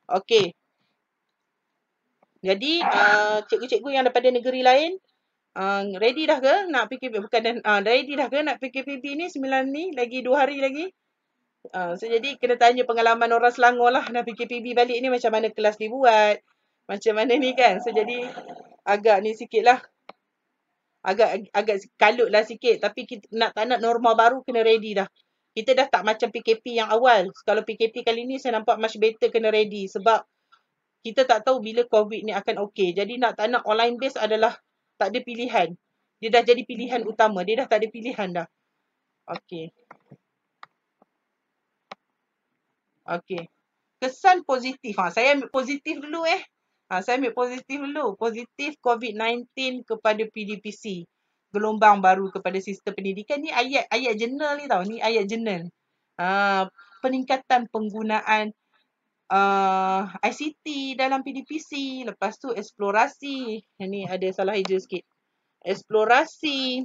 Okey. Jadi, cikgu-cikgu yang daripada negeri lain, ready dah ke nak PKP? Ready dah ke nak PKPB ni 9 ni? Lagi 2 hari lagi? So, jadi kena tanya pengalaman orang Selangor lah nak PKPB balik ni macam mana kelas dibuat. Macam mana ni kan. So, jadi agak ni sikit lah. Agak kalut lah sikit. Tapi tak nak norma baru, kena ready dah. Kita dah tak macam PKP yang awal. Kalau PKP kali ni saya nampak much better kena ready. Sebab kita tak tahu bila COVID ni akan okey. Jadi tak nak online base adalah tak ada pilihan. Dia dah jadi pilihan utama. Dia dah tak ada pilihan dah. Okey. Okey. Kesan positif. Saya ambil positif dulu saya ambil positif dulu. Positif COVID-19 kepada PDPC. Gelombang baru kepada sistem pendidikan ni ayat jurnal ni tau. Ni ayat jurnal. Peningkatan penggunaan ICT dalam PDPC. Lepas tu eksplorasi. Ni ada salah hijau sikit. Eksplorasi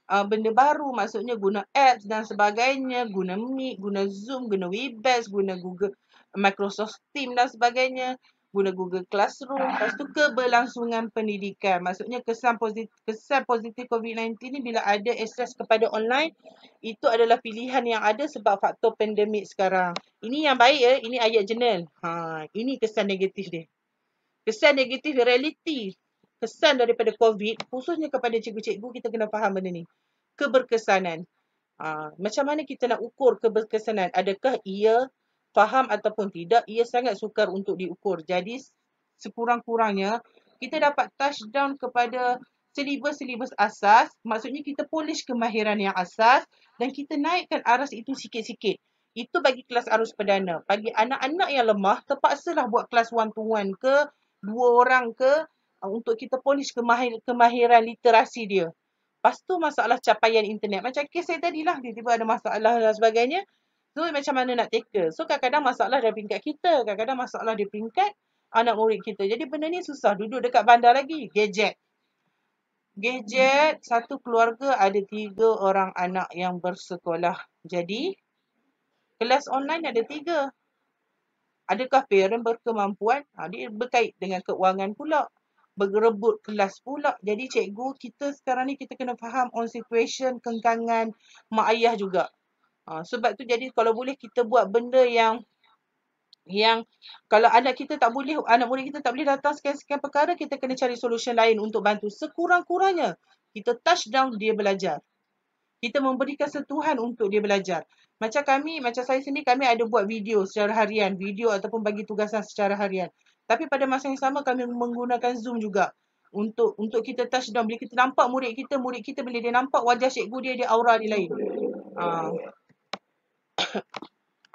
benda baru, maksudnya guna apps dan sebagainya, guna Meet, guna Zoom, guna Webex, guna Google, Microsoft Team dan sebagainya, guna Google Classroom. Lepas tu keberlangsungan pendidikan, maksudnya kesan positif COVID-19 ni bila ada akses kepada online, itu adalah pilihan yang ada sebab faktor pandemik sekarang. Ini yang baik ini ayat jurnal. Ini kesan negatif dia. Kesan negatif realiti. Kesan daripada COVID, khususnya kepada cikgu-cikgu, kita kena faham benda ni. Keberkesanan. Macam mana kita nak ukur keberkesanan? Adakah ia faham ataupun tidak? Ia sangat sukar untuk diukur. Jadi, sekurang-kurangnya, kita dapat touchdown kepada silibus-silibus asas. Maksudnya, kita polish kemahiran yang asas dan kita naikkan aras itu sikit-sikit. Itu bagi kelas arus perdana. Bagi anak-anak yang lemah, terpaksalah buat kelas one-to-one ke, 2 orang ke, untuk kita polish kemahiran literasi dia. Lepas tu masalah capaian internet. Macam kes saya tadi lah, tiba-tiba ada masalah dan sebagainya. So macam mana nak tackle? So kadang-kadang masalah dari peringkat kita, kadang-kadang masalah dari peringkat anak murid kita. Jadi benda ni susah. Duduk dekat bandar lagi. Gadget. Satu keluarga ada 3 orang anak yang bersekolah. Jadi kelas online ada 3. Adakah parent berkemampuan? Dia berkait dengan keuangan pula. Berebut kelas pula. Jadi cikgu kita sekarang ni kita kena faham on situation, kengkangan mak ayah juga. Sebab tu jadi kalau boleh kita buat benda yang kalau anak murid kita tak boleh datang sekian-sekian perkara, kita kena cari solution lain untuk bantu. Sekurang-kurangnya kita touchdown dia belajar. Kita memberikan sentuhan untuk dia belajar. Macam saya sendiri, kami ada buat video secara harian. Video ataupun bagi tugasan secara harian. Tapi pada masa yang sama kami menggunakan Zoom juga. Untuk kita touchdown. Bila kita nampak murid kita bila dia nampak wajah cikgu dia aura dia lain.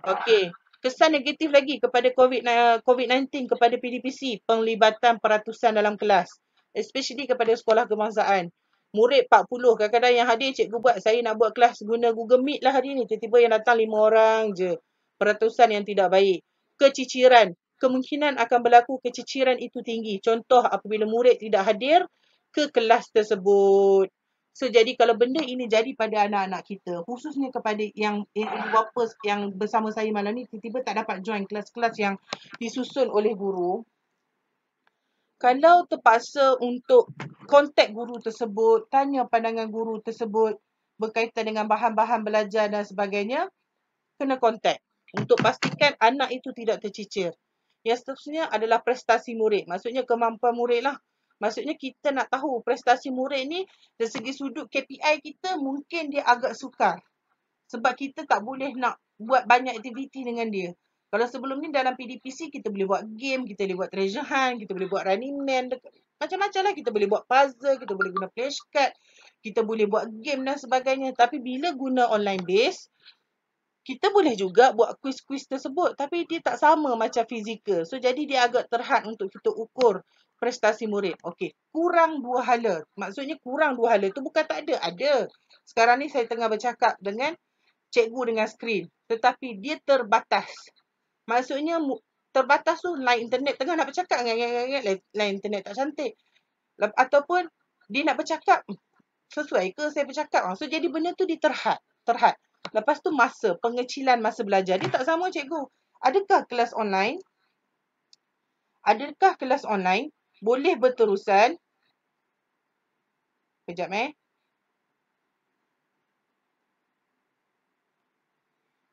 Okey. Kesan negatif lagi kepada COVID-19 kepada PDPC. Penglibatan peratusan dalam kelas. Especially kepada sekolah kebangsaan. Murid 40. Kadang-kadang yang hadir cikgu buat, saya nak buat kelas guna Google Meet lah hari ni. Tiba-tiba yang datang 5 orang je. Peratusan yang tidak baik. Keciciran. Kemungkinan akan berlaku keciciran itu tinggi. Contoh apabila murid tidak hadir ke kelas tersebut. So, jadi kalau benda ini jadi pada anak-anak kita, khususnya kepada yang ibu bapa yang bersama saya malam ni, tiba-tiba tak dapat join kelas-kelas yang disusun oleh guru, kalau terpaksa untuk kontak guru tersebut, tanya pandangan guru tersebut berkaitan dengan bahan-bahan belajar dan sebagainya, kena kontak untuk pastikan anak itu tidak tercicir. Yang seterusnya adalah prestasi murid. Maksudnya kemampuan murid lah. Maksudnya kita nak tahu prestasi murid ni dari segi sudut KPI kita mungkin dia agak sukar. Sebab kita tak boleh nak buat banyak aktiviti dengan dia. Kalau sebelum ni dalam PDPC kita boleh buat game, kita boleh buat treasure hunt, kita boleh buat running man, macam-macam lah. Kita boleh buat puzzle, kita boleh guna flashcard, kita boleh buat game dan sebagainya. Tapi bila guna online base, kita boleh juga buat quiz-quiz tersebut. Tapi dia tak sama macam fizikal. So jadi dia agak terhad untuk kita ukur prestasi murid. Okey, kurang 2 hala. Maksudnya kurang 2 hala tu bukan tak ada. Ada. Sekarang ni saya tengah bercakap dengan cikgu dengan skrin. Tetapi dia terbatas. Maksudnya terbatas tu line internet tengah nak bercakap dengan line internet tak cantik. Ataupun dia nak bercakap, sesuai ke saya bercakap? So jadi benda tu diterhad. Lepas tu pengecilan masa belajar. Dia tak sama cikgu. Adakah kelas online boleh berterusan? Kejap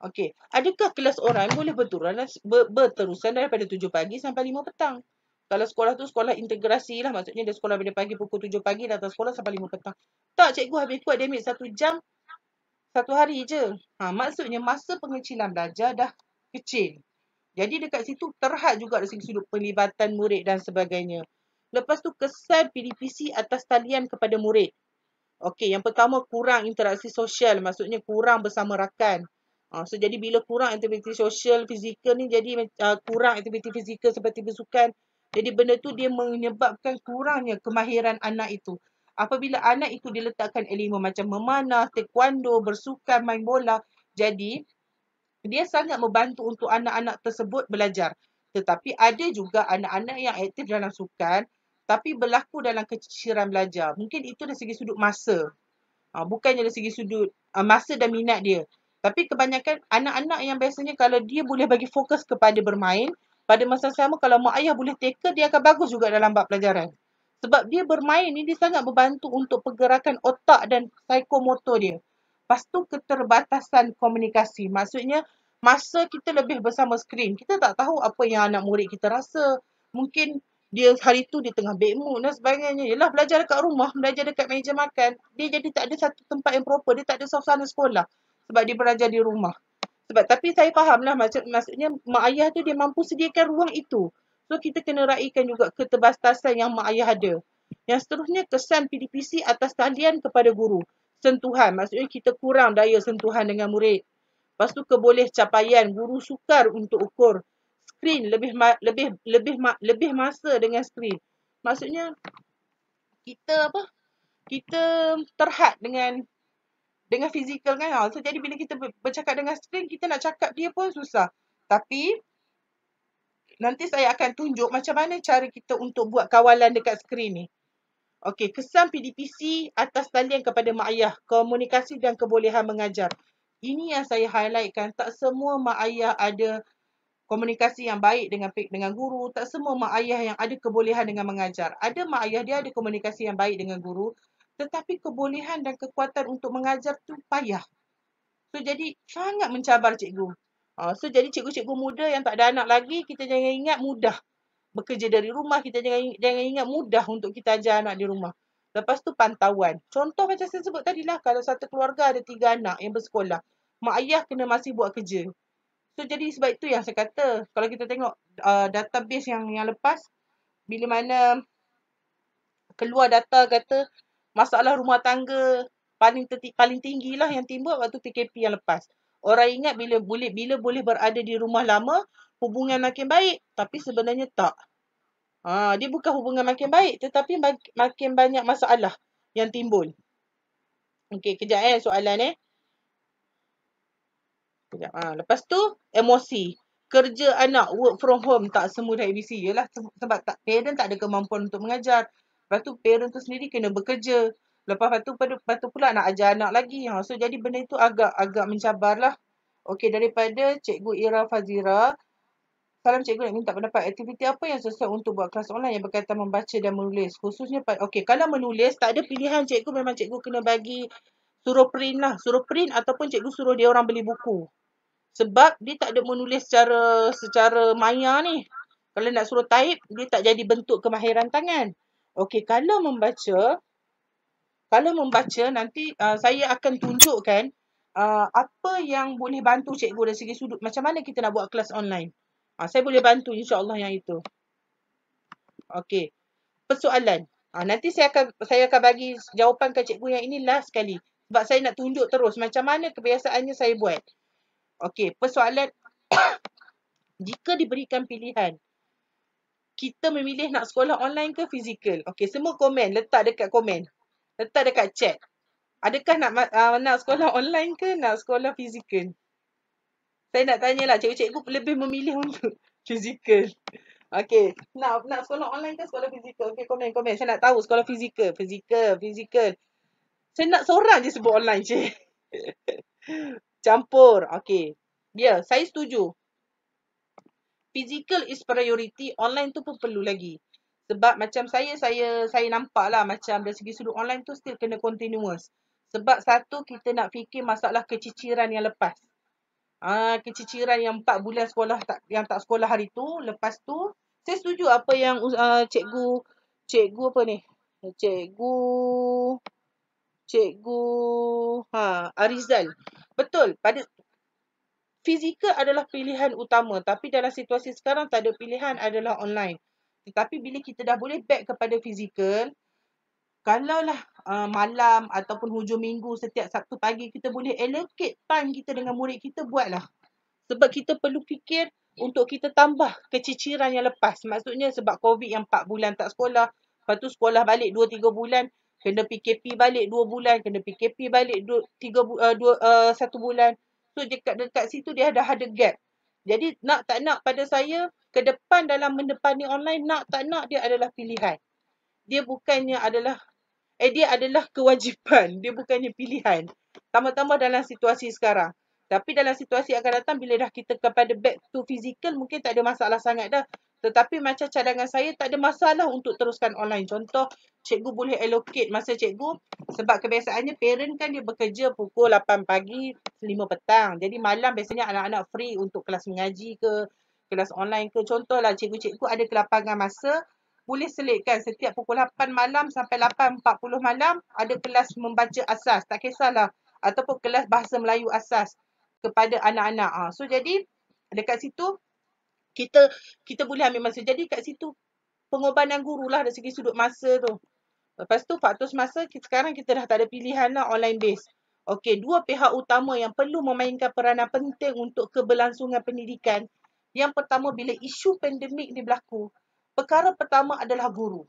Okey, adakah kelas online boleh berterusan daripada 7 pagi sampai 5 petang? Kalau sekolah tu sekolah integrasi lah, maksudnya dia sekolah pada pagi pukul 7 pagi, datang sekolah sampai 5 petang. Tak, cikgu habis kuat dia ambil 1 jam, 1 hari je. Maksudnya masa pengecilan belajar dah kecil. Jadi dekat situ terhad juga dari segi sudut pelibatan murid dan sebagainya. Lepas tu kesan PDPC atas talian kepada murid. Okey, yang pertama kurang interaksi sosial, maksudnya kurang bersama rakan. So jadi bila kurang aktiviti sosial, fizikal ni jadi kurang aktiviti fizikal seperti bersukan. Jadi benda tu dia menyebabkan kurangnya kemahiran anak itu. Apabila anak itu diletakkan elemen macam memanah, taekwondo, bersukan, main bola, jadi dia sangat membantu untuk anak-anak tersebut belajar. Tetapi ada juga anak-anak yang aktif dalam sukan tapi berlaku dalam keciciran belajar. Mungkin itu dari segi sudut masa. Bukannya dari segi sudut masa dan minat dia. Tapi kebanyakan anak-anak yang biasanya kalau dia boleh bagi fokus kepada bermain, pada masa sama kalau mak ayah boleh tackle, dia akan bagus juga dalam bab pelajaran. Sebab dia bermain ni dia sangat membantu untuk pergerakan otak dan psikomotor dia. Lepas tu keterbatasan komunikasi. Maksudnya masa kita lebih bersama skrin, kita tak tahu apa yang anak murid kita rasa. Mungkin dia hari tu dia tengah bad mood dan sebagainya. Yelah belajar dekat rumah, belajar dekat meja makan. Dia jadi tak ada satu tempat yang proper. Dia tak ada suasana sekolah. Sebab dia belajar di rumah. Tapi saya faham lah maksudnya mak ayah tu dia mampu sediakan ruang itu. So kita kena raikan juga keterbatasan yang mak ayah ada. Yang seterusnya kesan PDPC atas talian kepada guru. Sentuhan. Maksudnya kita kurang daya sentuhan dengan murid. Lepas tu keboleh capaian. Guru sukar untuk ukur. Skrin lebih masa dengan skrin. Maksudnya kita kita terhad dengan fizikal kan. So jadi bila kita bercakap dengan skrin, kita nak cakap dia pun susah. Tapi nanti saya akan tunjuk macam mana cara kita untuk buat kawalan dekat skrin ni. Okey, kesan PDPC atas talian kepada mak ayah, komunikasi dan kebolehan mengajar. Ini yang saya highlightkan. Tak semua mak ayah ada komunikasi yang baik dengan guru. Tak semua mak ayah yang ada kebolehan dengan mengajar. Ada mak ayah dia ada komunikasi yang baik dengan guru, tetapi kebolehan dan kekuatan untuk mengajar tu payah. So jadi sangat mencabar cikgu. So jadi cikgu-cikgu muda yang tak ada anak lagi, kita jangan ingat mudah bekerja dari rumah. Kita jangan ingat mudah untuk kita ajar anak di rumah. Lepas tu pantauan. Contoh macam saya sebut tadi lah, kalau satu keluarga ada 3 anak yang bersekolah, mak ayah kena masih buat kerja. So jadi sebab itu yang saya kata, kalau kita tengok database yang lepas, bila mana keluar data kata masalah rumah tangga paling tinggi lah yang timbul waktu PKP yang lepas. Orang ingat bila boleh berada di rumah lama, hubungan makin baik, tapi sebenarnya tak. Dia bukan hubungan makin baik, tetapi makin banyak masalah yang timbul. Okey, kejap soalan Kejap. Lepas tu, emosi. Kerja anak, work from home tak semudah ABC. Yelah sebab parent tak ada kemampuan untuk mengajar. Lepas tu, parent tu sendiri kena bekerja. Lepas tu pula nak ajar anak lagi. So, jadi benda itu agak mencabar lah. Okey, daripada Cikgu Ira Fazira. Salam cikgu, nak minta pendapat. Aktiviti apa yang sesuai untuk buat kelas online yang berkaitan membaca dan menulis? Khususnya, okey, kalau menulis, tak ada pilihan cikgu. Memang cikgu kena bagi suruh print lah. Suruh print ataupun cikgu suruh dia orang beli buku. Sebab dia tak ada menulis secara maya ni. Kalau nak suruh type, dia tak jadi bentuk kemahiran tangan. Okey, kalau membaca nanti saya akan tunjukkan apa yang boleh bantu cikgu dari segi sudut. Macam mana kita nak buat kelas online. Saya boleh bantu insya-Allah yang itu. Okey. Persoalan. Nanti saya akan bagi jawapan ke cikgu yang ini last sekali. Sebab saya nak tunjuk terus macam mana kebiasaannya saya buat. Okey, persoalan jika diberikan pilihan, kita memilih nak sekolah online ke fizikal? Okey, semua komen, letak dekat komen. Letak dekat chat. Adakah nak sekolah online ke nak sekolah fizikal? Saya nak tanyalah, cikgu-cikgu lebih memilih untuk fizikal. Okey, nak sekolah online ke sekolah fizikal? Okey, komen. Saya nak tahu sekolah fizikal. Fizikal. Saya nak seorang je sebut online, cik. Campur. Okey. Ya, saya setuju. Physical is priority, online tu pun perlu lagi. Sebab macam saya nampak lah macam dari segi sudut online tu still kena continuous. Sebab satu, kita nak fikir masalah keciciran yang lepas. Keciciran yang 4 bulan sekolah yang tak sekolah hari tu. Lepas tu, saya setuju apa yang cikgu apa ni? Cikgu Arizal. Betul. Fizikal adalah pilihan utama, tapi dalam situasi sekarang tak ada pilihan adalah online. Tetapi bila kita dah boleh back kepada fizikal, Kalaulah malam ataupun hujung minggu setiap Sabtu pagi kita boleh allocate time kita dengan murid kita, buatlah. Sebab kita perlu fikir untuk kita tambah keciciran yang lepas. Maksudnya sebab COVID yang 4 bulan tak sekolah. Lepas tu sekolah balik 2-3 bulan. Kena PKP balik 2 bulan. Kena PKP balik 1 bulan. So dekat situ dia dah ada gap. Jadi nak tak nak pada saya, ke depan dalam mendepani online, nak tak nak dia adalah pilihan. Dia bukannya adalah dia adalah kewajipan. Dia bukannya pilihan. Tambah-tambah dalam situasi sekarang. Tapi dalam situasi akan datang, bila dah kita kepada back to physical, mungkin tak ada masalah sangat dah. Tetapi macam cadangan saya, tak ada masalah untuk teruskan online. Contoh, cikgu boleh allocate masa cikgu. Sebab kebiasaannya parent kan dia bekerja pukul 8 pagi, 5 petang. Jadi malam biasanya anak-anak free untuk kelas mengaji ke, kelas online ke. Contohlah cikgu-cikgu ada kelapangan masa, boleh selitkan setiap pukul 8 malam sampai 8.40 malam ada kelas membaca asas. Tak kisahlah. Ataupun kelas bahasa Melayu asas kepada anak-anak. So jadi dekat situ kita boleh ambil masa. Jadi kat situ pengorbanan guru lah dari segi sudut masa tu. Lepas tu faktor semasa sekarang kita dah tak ada pilihan lah online base. Okey, dua pihak utama yang perlu memainkan peranan penting untuk keberlangsungan pendidikan. Yang pertama, bila isu pandemik ni berlaku, perkara pertama adalah guru.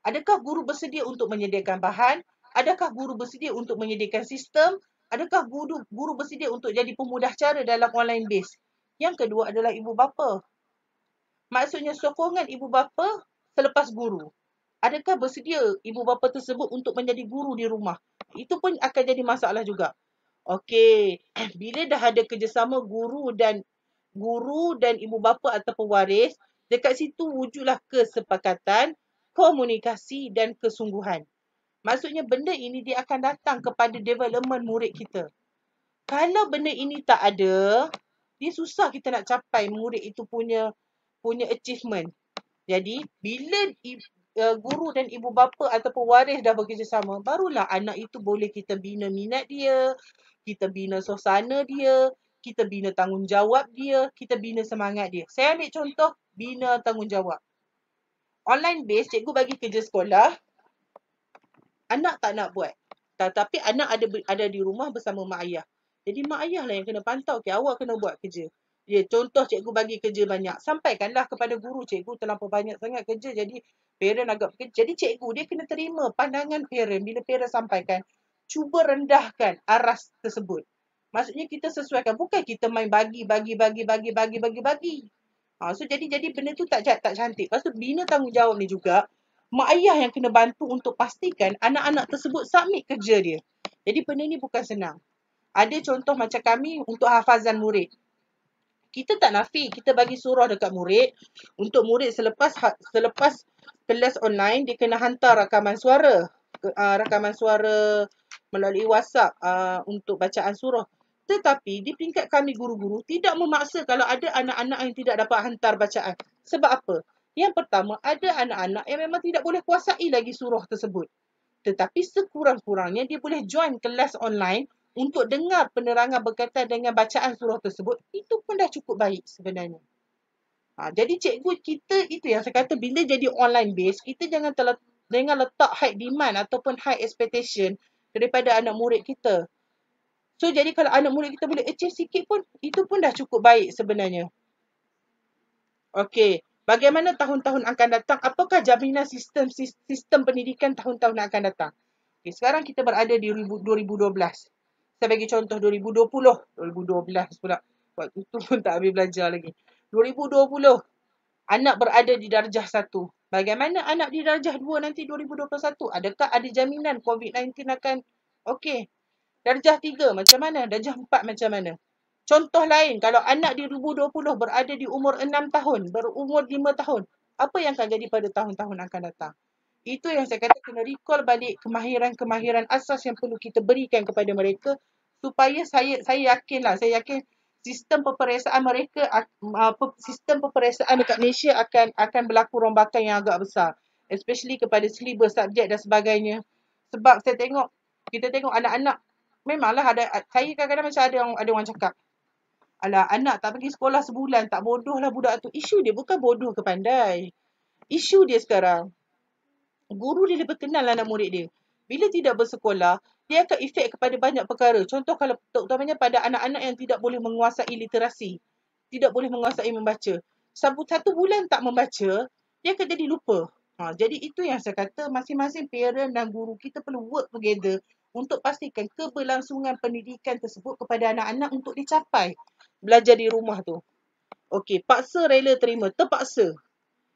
Adakah guru bersedia untuk menyediakan bahan? Adakah guru bersedia untuk menyediakan sistem? Adakah guru bersedia untuk jadi pemudah cara dalam online base? Yang kedua adalah ibu bapa. Maksudnya sokongan ibu bapa selepas guru. Adakah bersedia ibu bapa tersebut untuk menjadi guru di rumah? Itu pun akan jadi masalah juga. Okey, bila dah ada kerjasama guru dan ibu bapa atau pewaris, dekat situ wujudlah kesepakatan, komunikasi dan kesungguhan. Maksudnya benda ini dia akan datang kepada development murid kita. Kalau benda ini tak ada, dia susah kita nak capai murid itu punya achievement. Jadi bila guru dan ibu bapa atau pewaris dah bekerjasama, barulah anak itu boleh kita bina minat dia, kita bina suasana dia, kita bina tanggungjawab dia, kita bina semangat dia. Saya ambil contoh bina tanggungjawab. Online base, cikgu bagi kerja sekolah, anak tak nak buat. Tetapi anak ada di rumah bersama mak ayah. Jadi mak ayah lah yang kena pantau. Okay, awak kena buat kerja. Ya, contoh cikgu bagi kerja banyak. Sampaikanlah kepada guru, cikgu terlampau banyak sangat kerja. Jadi parent agak bekerja. Jadi cikgu dia kena terima pandangan parent. Bila parent sampaikan, cuba rendahkan aras tersebut. Maksudnya kita sesuaikan. Bukan kita main bagi. So jadi benda tu tak cantik. Lepas tu bina tanggungjawab ni juga, mak ayah yang kena bantu untuk pastikan anak-anak tersebut submit kerja dia. Jadi benda ni bukan senang. Ada contoh macam kami untuk hafazan murid. Kita tak nafi, kita bagi surah dekat murid. Untuk murid selepas kelas online, dia kena hantar rakaman suara. Rakaman suara melalui WhatsApp untuk bacaan surah. Tetapi di peringkat kami guru-guru tidak memaksa kalau ada anak-anak yang tidak dapat hantar bacaan. Sebab apa? Yang pertama, ada anak-anak yang memang tidak boleh kuasai lagi surah tersebut. Tetapi sekurang-kurangnya dia boleh join kelas online untuk dengar penerangan berkaitan dengan bacaan surah tersebut. Itu pun dah cukup baik sebenarnya. Jadi cikgu kita itu yang saya kata bila jadi online base, kita jangan letak high demand ataupun high expectation daripada anak murid kita. So jadi kalau anak murid kita boleh achieve sikit pun, itu pun dah cukup baik sebenarnya. Okey, bagaimana tahun-tahun akan datang? Apakah jaminan sistem pendidikan tahun-tahun akan datang? Okay, sekarang kita berada di 2012. Saya bagi contoh 2020. 2012 pula. Waktu tu pun tak habis belajar lagi. 2020. Anak berada di darjah 1. Bagaimana anak di darjah 2 nanti 2021? Adakah ada jaminan COVID-19 akan okey? Darjah 3 macam mana? Darjah 4 macam mana? Contoh lain, kalau anak di 2020 berada di umur 6 tahun, berumur 5 tahun, apa yang akan jadi pada tahun-tahun akan datang? Itu yang saya kata kena recall balik kemahiran-kemahiran asas yang perlu kita berikan kepada mereka supaya saya yakin sistem peperiksaan mereka, sistem peperiksaan dekat Malaysia akan berlaku rombakan yang agak besar. Especially kepada syllabus, subjek dan sebagainya. Sebab kita tengok anak-anak, memanglah saya kadang-kadang macam ada orang cakap, alah, anak tak pergi sekolah sebulan, tak bodoh lah budak tu. Isu dia bukan bodoh ke pandai. Isu dia sekarang, guru dia lebih kenal anak murid dia. Bila tidak bersekolah, dia akan efek kepada banyak perkara. Contoh kalau terutamanya pada anak-anak yang tidak boleh menguasai literasi, tidak boleh menguasai membaca. Satu bulan tak membaca, dia akan jadi lupa. Jadi itu yang saya kata masing-masing parent dan guru kita perlu work together untuk pastikan keberlangsungan pendidikan tersebut kepada anak-anak untuk dicapai belajar di rumah tu. Okey, paksa rela terima, terpaksa.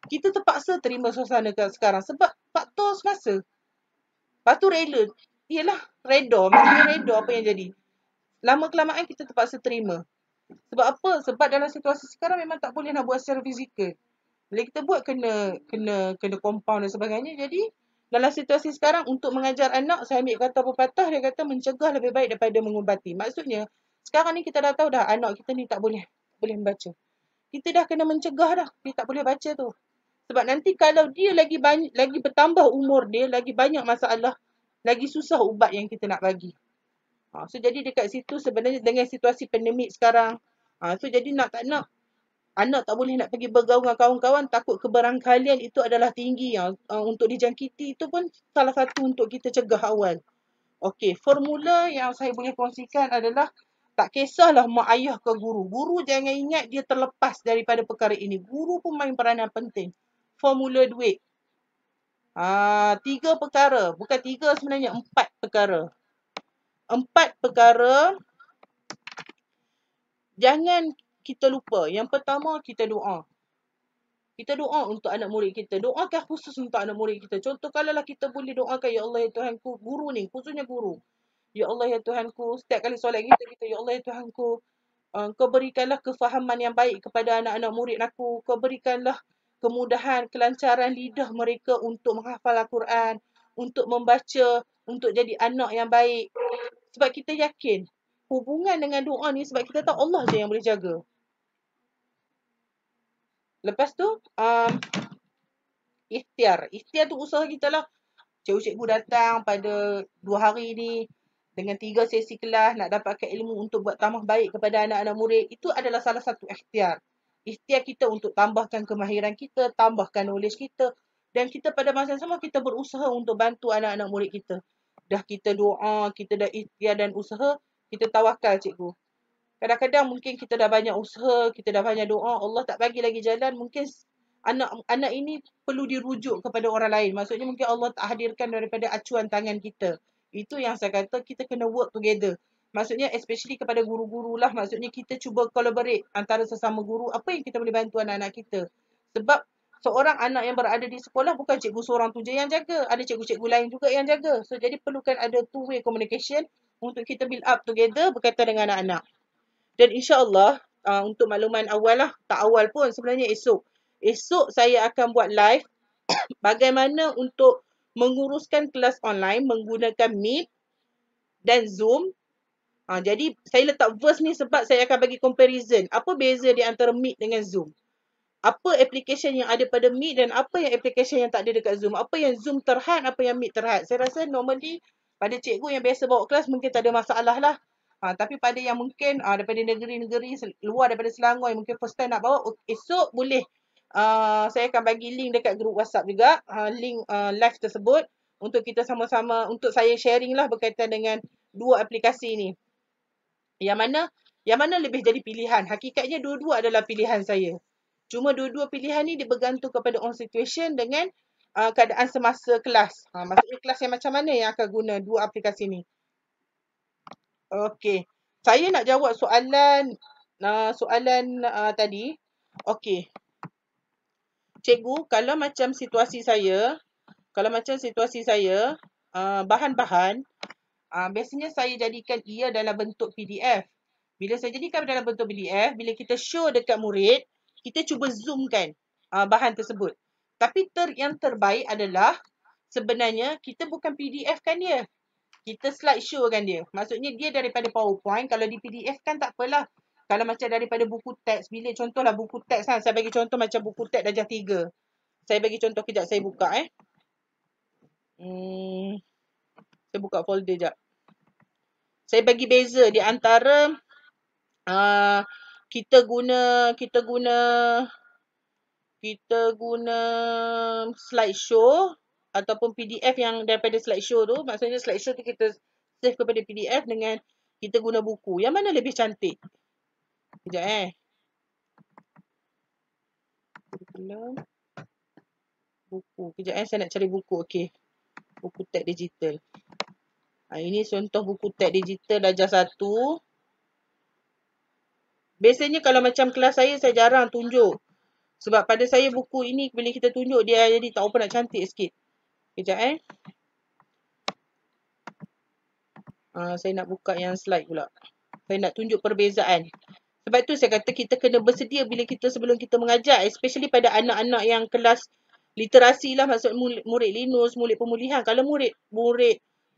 Kita terpaksa terima suasana sekarang sebab faktor semasa. Lepas tu rela. Yelah, reda. Maksudnya reda apa yang jadi. Lama kelamaan kita terpaksa terima. Sebab apa? Sebab dalam situasi sekarang memang tak boleh nak buat secara fizikal. Bila kita buat kena compound dan sebagainya. Jadi dalam situasi sekarang untuk mengajar anak, saya ambil kata pepatah, dia kata mencegah lebih baik daripada mengubati. Maksudnya sekarang ni kita dah tahu dah anak kita ni tak boleh membaca. Kita dah kena mencegah dah. Dia tak boleh baca tu. Sebab nanti kalau dia lagi bertambah umur dia, lagi banyak masalah, lagi susah ubat yang kita nak bagi. So jadi dekat situ sebenarnya dengan situasi pandemik sekarang, so jadi nak tak nak, anak tak boleh nak pergi bergaul dengan kawan-kawan, takut kebarangkalian itu adalah tinggi. Untuk dijangkiti itu pun salah satu untuk kita cegah awal. Okey, formula yang saya boleh kongsikan adalah tak kisahlah mak ayah ke guru. Guru jangan ingat dia terlepas daripada perkara ini. Guru pun main peranan penting. Formula duit. 3 perkara. Bukan 3 sebenarnya, 4 perkara. 4 perkara jangan kita lupa. Yang pertama, kita doa. Kita doa untuk anak murid kita. Doakan khusus untuk anak murid kita. Contoh kalaulah kita boleh doakan, ya Allah ya Tuhanku, guru ni, khususnya guru. Ya Allah ya Tuhanku, setiap kali solat kita, ya Allah ya Tuhanku, Kau berikanlah kefahaman yang baik kepada anak-anak murid aku. Kau berikanlah kemudahan, kelancaran lidah mereka untuk menghafal Al-Quran, untuk membaca, untuk jadi anak yang baik. Sebab kita yakin hubungan dengan doa ni, sebab kita tahu Allah je yang boleh jaga. Lepas tu, ikhtiar. Ikhtiar tu usaha kita lah. Cikgu-cikgu datang pada 2 hari ni dengan 3 sesi kelas nak dapatkan ilmu untuk buat tambah baik kepada anak-anak murid. Itu adalah salah satu ikhtiar. Ikhtiar kita untuk tambahkan kemahiran kita, tambahkan knowledge kita. Dan kita pada masa yang sama kita berusaha untuk bantu anak-anak murid kita. Dah kita doa, kita dah ikhtiar dan usaha, kita tawakal cikgu. Kadang-kadang mungkin kita dah banyak usaha, kita dah banyak doa, Allah tak bagi lagi jalan, mungkin anak ini perlu dirujuk kepada orang lain. Maksudnya mungkin Allah tak hadirkan daripada acuan tangan kita. Itu yang saya kata kita kena work together. Maksudnya especially kepada guru-guru lah. Maksudnya kita cuba collaborate antara sesama guru. Apa yang kita boleh bantu anak-anak kita. Sebab seorang anak yang berada di sekolah bukan cikgu seorang tu je yang jaga. Ada cikgu-cikgu lain juga yang jaga. So jadi perlukan ada two-way communication untuk kita build up together berkaitan dengan anak-anak. Dan insyaAllah untuk makluman awal lah. Tak awal pun sebenarnya esok. Esok saya akan buat live bagaimana untuk menguruskan kelas online menggunakan Meet dan Zoom. Jadi saya letak verse ni sebab saya akan bagi comparison. Apa beza di antara Meet dengan Zoom? Apa application yang ada pada Meet dan apa yang application yang tak ada dekat Zoom? Apa yang Zoom terhad, apa yang Meet terhad? Saya rasa normally pada cikgu yang biasa bawa kelas mungkin tak ada masalah lah. Tapi pada yang mungkin daripada negeri-negeri luar daripada Selangor yang mungkin first time nak bawa, esok boleh. Saya akan bagi link dekat grup WhatsApp juga. Link live tersebut untuk kita sama-sama, untuk saya sharing lah berkaitan dengan dua aplikasi ni. Yang mana lebih jadi pilihan. Hakikatnya dua-dua adalah pilihan saya. Cuma dua-dua pilihan ni dia bergantung kepada on situation dengan keadaan semasa kelas. Maksudnya kelas yang macam mana yang akan guna dua aplikasi ni. Okey. Saya nak jawab soalan tadi. Okey. Cikgu, kalau macam situasi saya, bahan-bahan, biasanya saya jadikan ia dalam bentuk PDF. Bila saya jadikan dalam bentuk PDF, bila kita show dekat murid, kita cuba zoomkan bahan tersebut. Tapi yang terbaik adalah sebenarnya kita bukan PDF kan dia. Kita slideshow kan dia. Maksudnya dia daripada PowerPoint. Kalau di PDF kan tak apalah. Kalau macam daripada buku teks, bila contohlah buku teks saya bagi contoh macam buku teks darjah 3. Saya bagi contoh kejap, saya buka Saya buka folder jap. Saya bagi beza di antara kita guna slideshow ataupun PDF yang daripada slideshow tu. Maksudnya slideshow tu kita save kepada PDF dengan kita guna buku. Yang mana lebih cantik? Sekejap buku. Kejap saya nak cari buku. Okey. Buku teks digital. Ini contoh buku teks digital darjah 1. Biasanya kalau macam kelas saya jarang tunjuk. Sebab pada saya buku ini bila kita tunjuk dia jadi tak apa nak cantik sikit. Kejap saya nak buka yang slide pula. Saya nak tunjuk perbezaan. Sebab tu saya kata kita kena bersedia bila kita sebelum kita mengajar. Especially pada anak-anak yang kelas literasi lah. Maksud murid linus, murid pemulihan. Kalau murid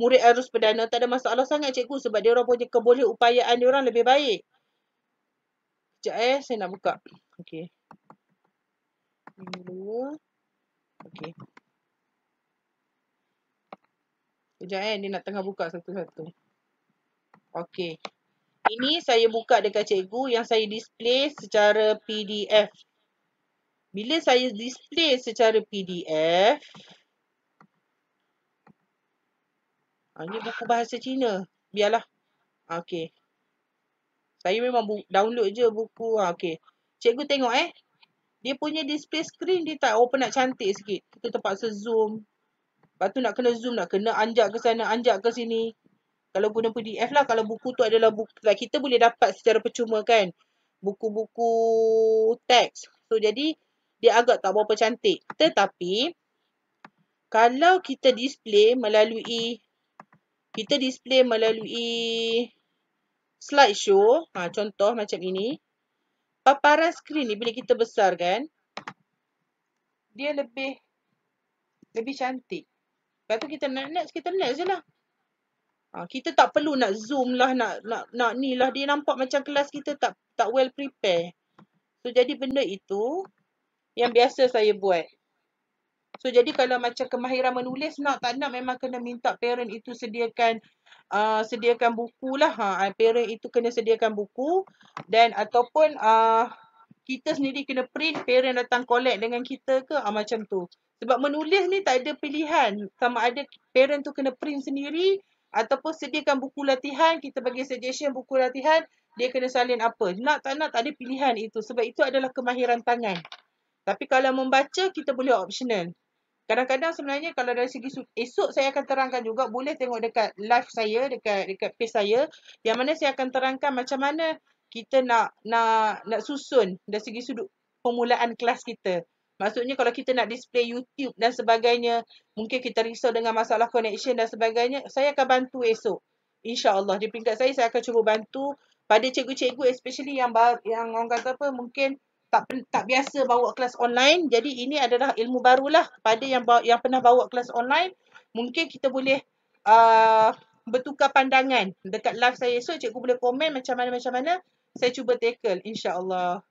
arus perdana tak ada masalah sangat cikgu. Sebab dia orang punya kebolehupayaan dia orang lebih baik. Sekejap saya nak buka. Okey. Okey. Sekejap dia nak tengah buka satu-satu. Okey. Ini saya buka dekat cikgu yang saya display secara PDF. Bila saya display secara PDF, ini buku bahasa Cina. Biarlah. Okey. Saya memang download je buku. Okey. Cikgu tengok dia punya display screen dia tak apa nak cantik sikit. Kita terpaksa zoom. Lepas tu nak kena zoom, nak kena anjak ke sana, anjak ke sini. Kalau guna PDF lah, kalau buku tu adalah buku, kita boleh dapat secara percuma kan. Buku-buku teks. So, jadi dia agak tak berapa cantik. Tetapi, kalau kita display melalui slideshow, contoh macam ini, paparan skrin ni bila kita besarkan, dia lebih cantik. Lepas tu kita next je lah. Kita tak perlu nak zoom lah, nak ni lah. Dia nampak macam kelas kita tak well prepare. So, jadi benda itu yang biasa saya buat. So, jadi kalau macam kemahiran menulis, nak tak nak memang kena minta parent itu sediakan buku lah. Parent itu kena sediakan buku. Dan ataupun kita sendiri kena print, parent datang collect dengan kita ke, macam tu. Sebab menulis ni tak ada pilihan. Sama ada parent tu kena print sendiri ataupun sediakan buku latihan, kita bagi suggestion buku latihan, dia kena salin apa. Nak tak ada pilihan itu. Sebab itu adalah kemahiran tangan. Tapi kalau membaca, kita boleh optional. Kadang-kadang sebenarnya kalau dari segi esok saya akan terangkan juga, boleh tengok dekat live saya, dekat page saya, yang mana saya akan terangkan macam mana kita nak susun dari segi sudut permulaan kelas kita. Maksudnya kalau kita nak display YouTube dan sebagainya, mungkin kita risau dengan masalah connection dan sebagainya, saya akan bantu esok. InsyaAllah di peringkat saya akan cuba bantu pada cikgu-cikgu especially yang orang kata apa, mungkin tak biasa bawa kelas online. Jadi ini adalah ilmu barulah pada yang pernah bawa kelas online. Mungkin kita boleh bertukar pandangan dekat live saya esok. Cikgu boleh komen macam mana saya cuba tackle insya-Allah.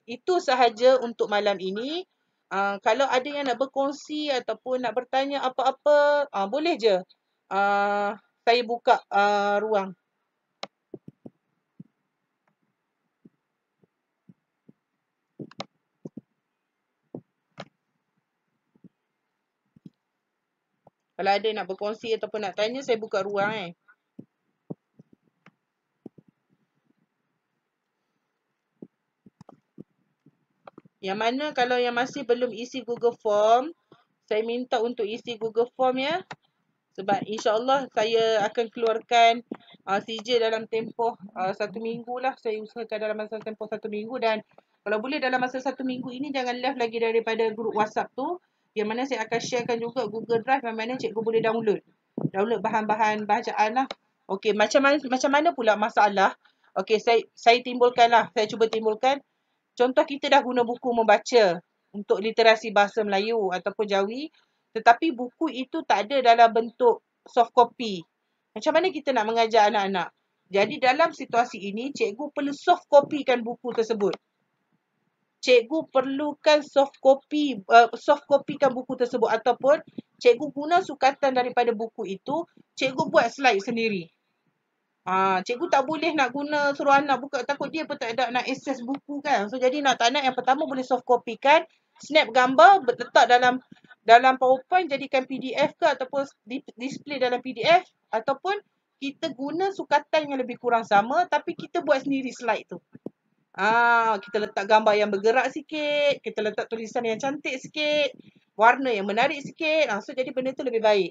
Itu sahaja untuk malam ini. Kalau ada yang nak berkongsi ataupun nak bertanya apa-apa, boleh je. Saya buka ruang. Kalau ada nak berkongsi ataupun nak tanya, saya buka ruang Yang mana kalau yang masih belum isi Google Form, saya minta untuk isi Google Form ya. Sebab insya-Allah saya akan keluarkan CJ dalam tempoh 1 minggu lah. Saya usahakan dalam masa tempoh 1 minggu, dan kalau boleh dalam masa 1 minggu ini jangan left lagi daripada grup WhatsApp tu. Yang mana saya akan sharekan juga Google Drive yang mana cikgu boleh download bahan-bahan bacaan lah. Okey, macam mana pula masalah? Okey, saya timbulkan lah. Saya cuba timbulkan. Contoh kita dah guna buku membaca untuk literasi bahasa Melayu ataupun Jawi, tetapi buku itu tak ada dalam bentuk soft copy. Macam mana kita nak mengajar anak-anak? Jadi dalam situasi ini, cikgu perlu soft copykan buku tersebut. Cikgu perlukan soft copykan buku tersebut ataupun cikgu guna sukatan daripada buku itu, cikgu buat slide sendiri. Cikgu tak boleh nak guna suruh anak buka, takut dia pun tak ada nak access buku kan. So jadi nak tak nak yang pertama boleh soft copy kan, snap gambar letak dalam dalam PowerPoint jadikan PDF ke ataupun display dalam PDF, ataupun kita guna sukatan yang lebih kurang sama tapi kita buat sendiri slide tu. Kita letak gambar yang bergerak sikit, kita letak tulisan yang cantik sikit, warna yang menarik sikit. So jadi benda tu lebih baik.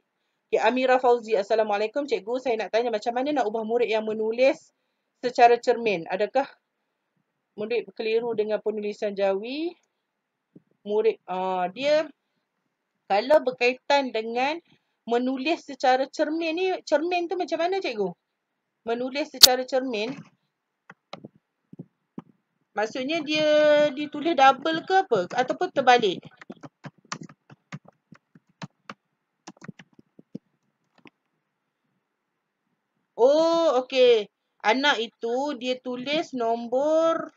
Okay, Amira Fauzi, Assalamualaikum cikgu. Saya nak tanya macam mana nak ubah murid yang menulis secara cermin. Adakah murid keliru dengan penulisan jawi? Murid dia kalau berkaitan dengan menulis secara cermin ni, cermin tu macam mana cikgu? Menulis secara cermin, maksudnya dia ditulis double ke apa? Ataupun terbalik? Oh, okey. Anak itu dia tulis nombor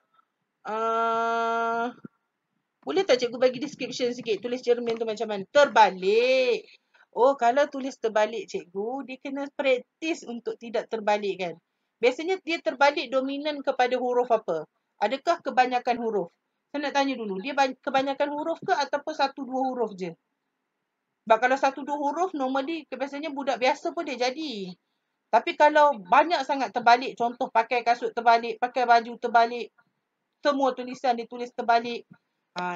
boleh tak cikgu bagi description sikit? Tulis cermin tu macam mana? Terbalik. Oh, kalau tulis terbalik cikgu, dia kena praktis untuk tidak terbalik kan? Biasanya dia terbalik dominan kepada huruf apa? Adakah kebanyakan huruf? Saya nak tanya dulu, dia kebanyakan huruf ke ataupun satu dua huruf je? Sebab kalau satu dua huruf, normally biasanya budak biasa pun dia jadi. Tapi kalau banyak sangat terbalik, contoh pakai kasut terbalik, pakai baju terbalik, semua tulisan ditulis terbalik,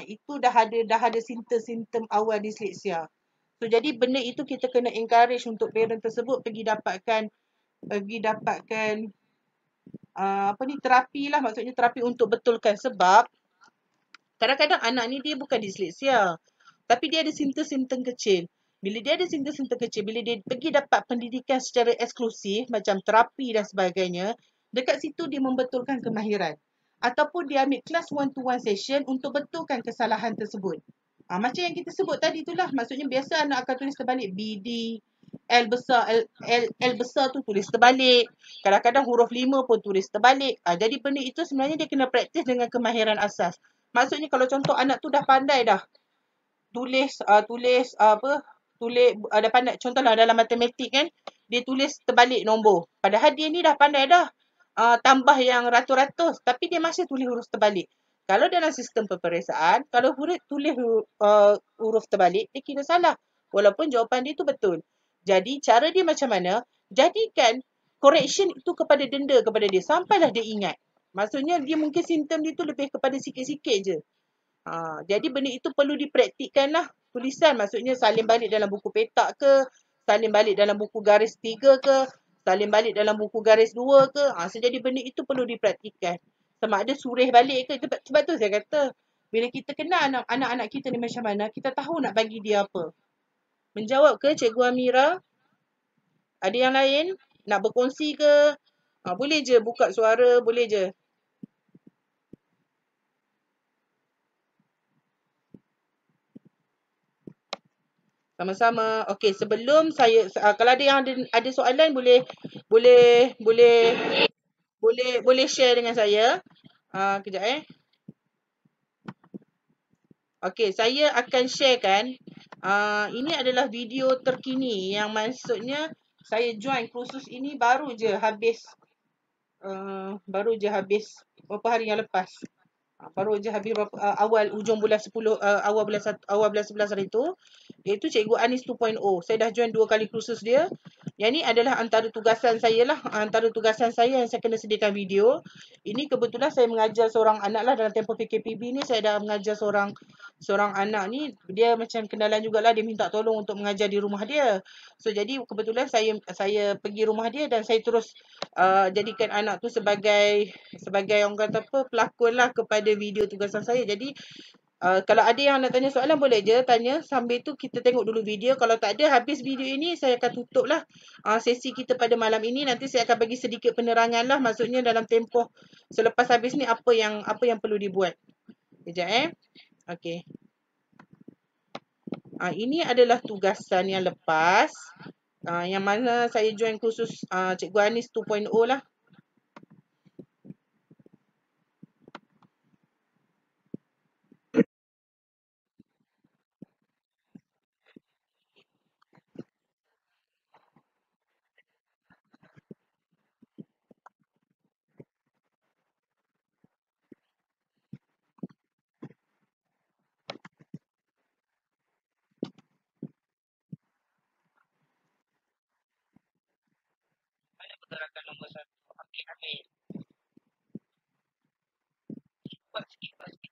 itu dah ada simptom-simptom awal disleksia. So jadi benda itu kita kena encourage untuk parent tersebut pergi dapatkan terapi lah, maksudnya terapi untuk betulkan. Sebab kadang-kadang anak ni dia bukan disleksia, tapi dia ada simptom-simptom kecil. Bila dia ada simptom-simptom kecil, bila dia pergi dapat pendidikan secara eksklusif macam terapi dan sebagainya, dekat situ dia membetulkan kemahiran. Ataupun dia ambil kelas one-to-one session untuk betulkan kesalahan tersebut. Macam yang kita sebut tadi itulah, maksudnya biasa anak akan tulis terbalik BD, L besar, L besar tu tulis terbalik. Kadang-kadang huruf 5 pun tulis terbalik. Jadi benda itu sebenarnya dia kena praktis dengan kemahiran asas. Maksudnya kalau contoh anak tu dah pandai dah tulis ada pandai, contohlah dalam matematik kan, dia tulis terbalik nombor, padahal dia ni dah pandai dah tambah yang ratus-ratus, tapi dia masih tulis huruf terbalik. Kalau dalam sistem peperiksaan, kalau huruf tulis huruf terbalik, dia kira salah walaupun jawapan dia tu betul. Jadi cara dia macam mana? Jadikan correction itu kepada denda kepada dia sampailah dia ingat. Maksudnya dia mungkin simptom dia tu lebih kepada sikit-sikit je. Jadi benda itu perlu dipraktikkan lah. Tulisan maksudnya salin balik dalam buku petak ke, salin balik dalam buku garis 3 ke, salin balik dalam buku garis 2 ke. So jadi benda itu perlu dipraktikkan. Sama ada surih balik ke. Sebab tu saya kata, bila kita kenal anak-anak kita ni macam mana, kita tahu nak bagi dia apa. Menjawab ke Cikgu Amira? Ada yang lain? Nak berkongsi ke? Boleh je buka suara, boleh je. Sama-sama. Okey, sebelum saya kalau ada yang ada soalan boleh boleh boleh boleh share dengan saya. Kejap Okey, saya akan sharekan ini adalah video terkini yang maksudnya saya join kursus ini baru je habis berapa hari yang lepas. Baru je habis awal ujung bulan 10 awal bulan 11 hari tu, iaitu Cikgu Anis 2.0. Saya dah join 2 kali kursus dia. Yang ni adalah antara tugasan saya lah, antara tugasan saya yang saya kena sediakan video. Ini kebetulan saya mengajar seorang anak lah dalam tempoh PKPB ni. Saya dah mengajar seorang anak ni, dia macam kenalan jugalah, dia minta tolong untuk mengajar di rumah dia. So jadi kebetulan saya pergi rumah dia dan saya terus jadikan anak tu sebagai orang kata apa, pelakon lah kepada video tugasan saya. Jadi kalau ada yang nak tanya soalan boleh je tanya, sambil tu kita tengok dulu video. Kalau tak ada, habis video ini saya akan tutup lah sesi kita pada malam ini. Nanti saya akan bagi sedikit penerangan lah, maksudnya dalam tempoh selepas habis ni apa yang perlu dibuat. Sekejap okey. Ini adalah tugasan yang lepas yang mana saya join kursus Cikgu Anis 2.0 lah.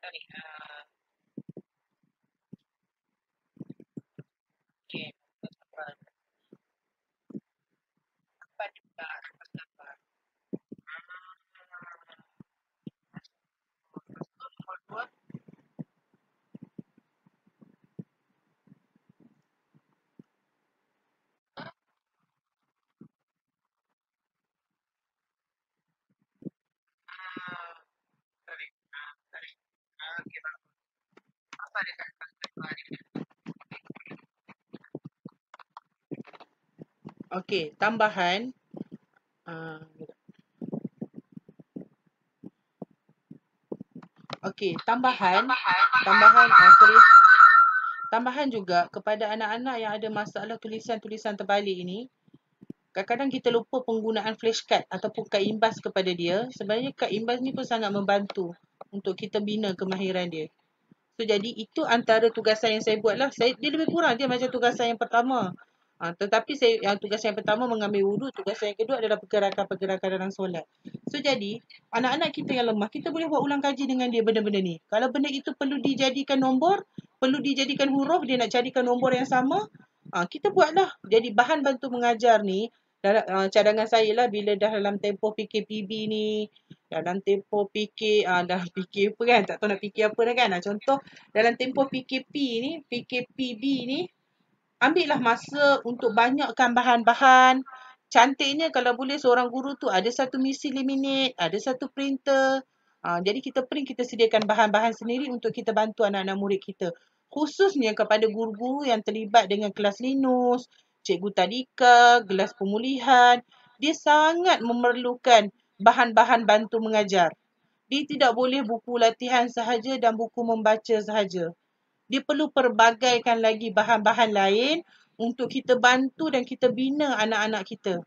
Okey. Apa juga? Nombor dua. Sorry. Sorry. Okey, apa dekat kedua ni? Okey, tambahan. Uh, Okey, sorry. Tambahan juga kepada anak-anak yang ada masalah tulisan-tulisan terbalik ini, kadang-kadang kita lupa penggunaan flashcard ataupun kad imbas kepada dia. Sebenarnya kad imbas ni pun sangat membantu untuk kita bina kemahiran dia. So, jadi itu antara tugasan yang saya buat lah. Dia lebih kurang dia macam tugasan yang pertama. Tetapi yang tugasan yang pertama mengambil wuduk, tugasan yang kedua adalah pergerakan-pergerakan dalam solat. So, jadi anak-anak kita yang lemah, kita boleh buat ulang kaji dengan dia benda-benda ni. Kalau benda itu perlu dijadikan nombor, perlu dijadikan huruf, dia nak carikan nombor yang sama, kita buatlah. Jadi bahan bantu mengajar ni, cadangan saya lah bila dah dalam tempoh PKPB ni, dalam tempoh dah fikir apa kan, tak tahu nak fikir apa dah kan. Contoh dalam tempoh PKP ni, PKPB ni, ambil lah masa untuk banyakkan bahan-bahan. Cantiknya kalau boleh seorang guru tu ada satu misi laminate, ada satu printer. Jadi kita print, kita sediakan bahan-bahan sendiri untuk kita bantu anak-anak murid kita. Khususnya kepada guru-guru yang terlibat dengan kelas Linus, cikgu tadika, kelas pemulihan. Dia sangat memerlukan bahan-bahan bantu mengajar. Dia tidak boleh buku latihan sahaja dan buku membaca sahaja. Dia perlu perbagaikan lagi bahan-bahan lain untuk kita bantu dan kita bina anak-anak kita.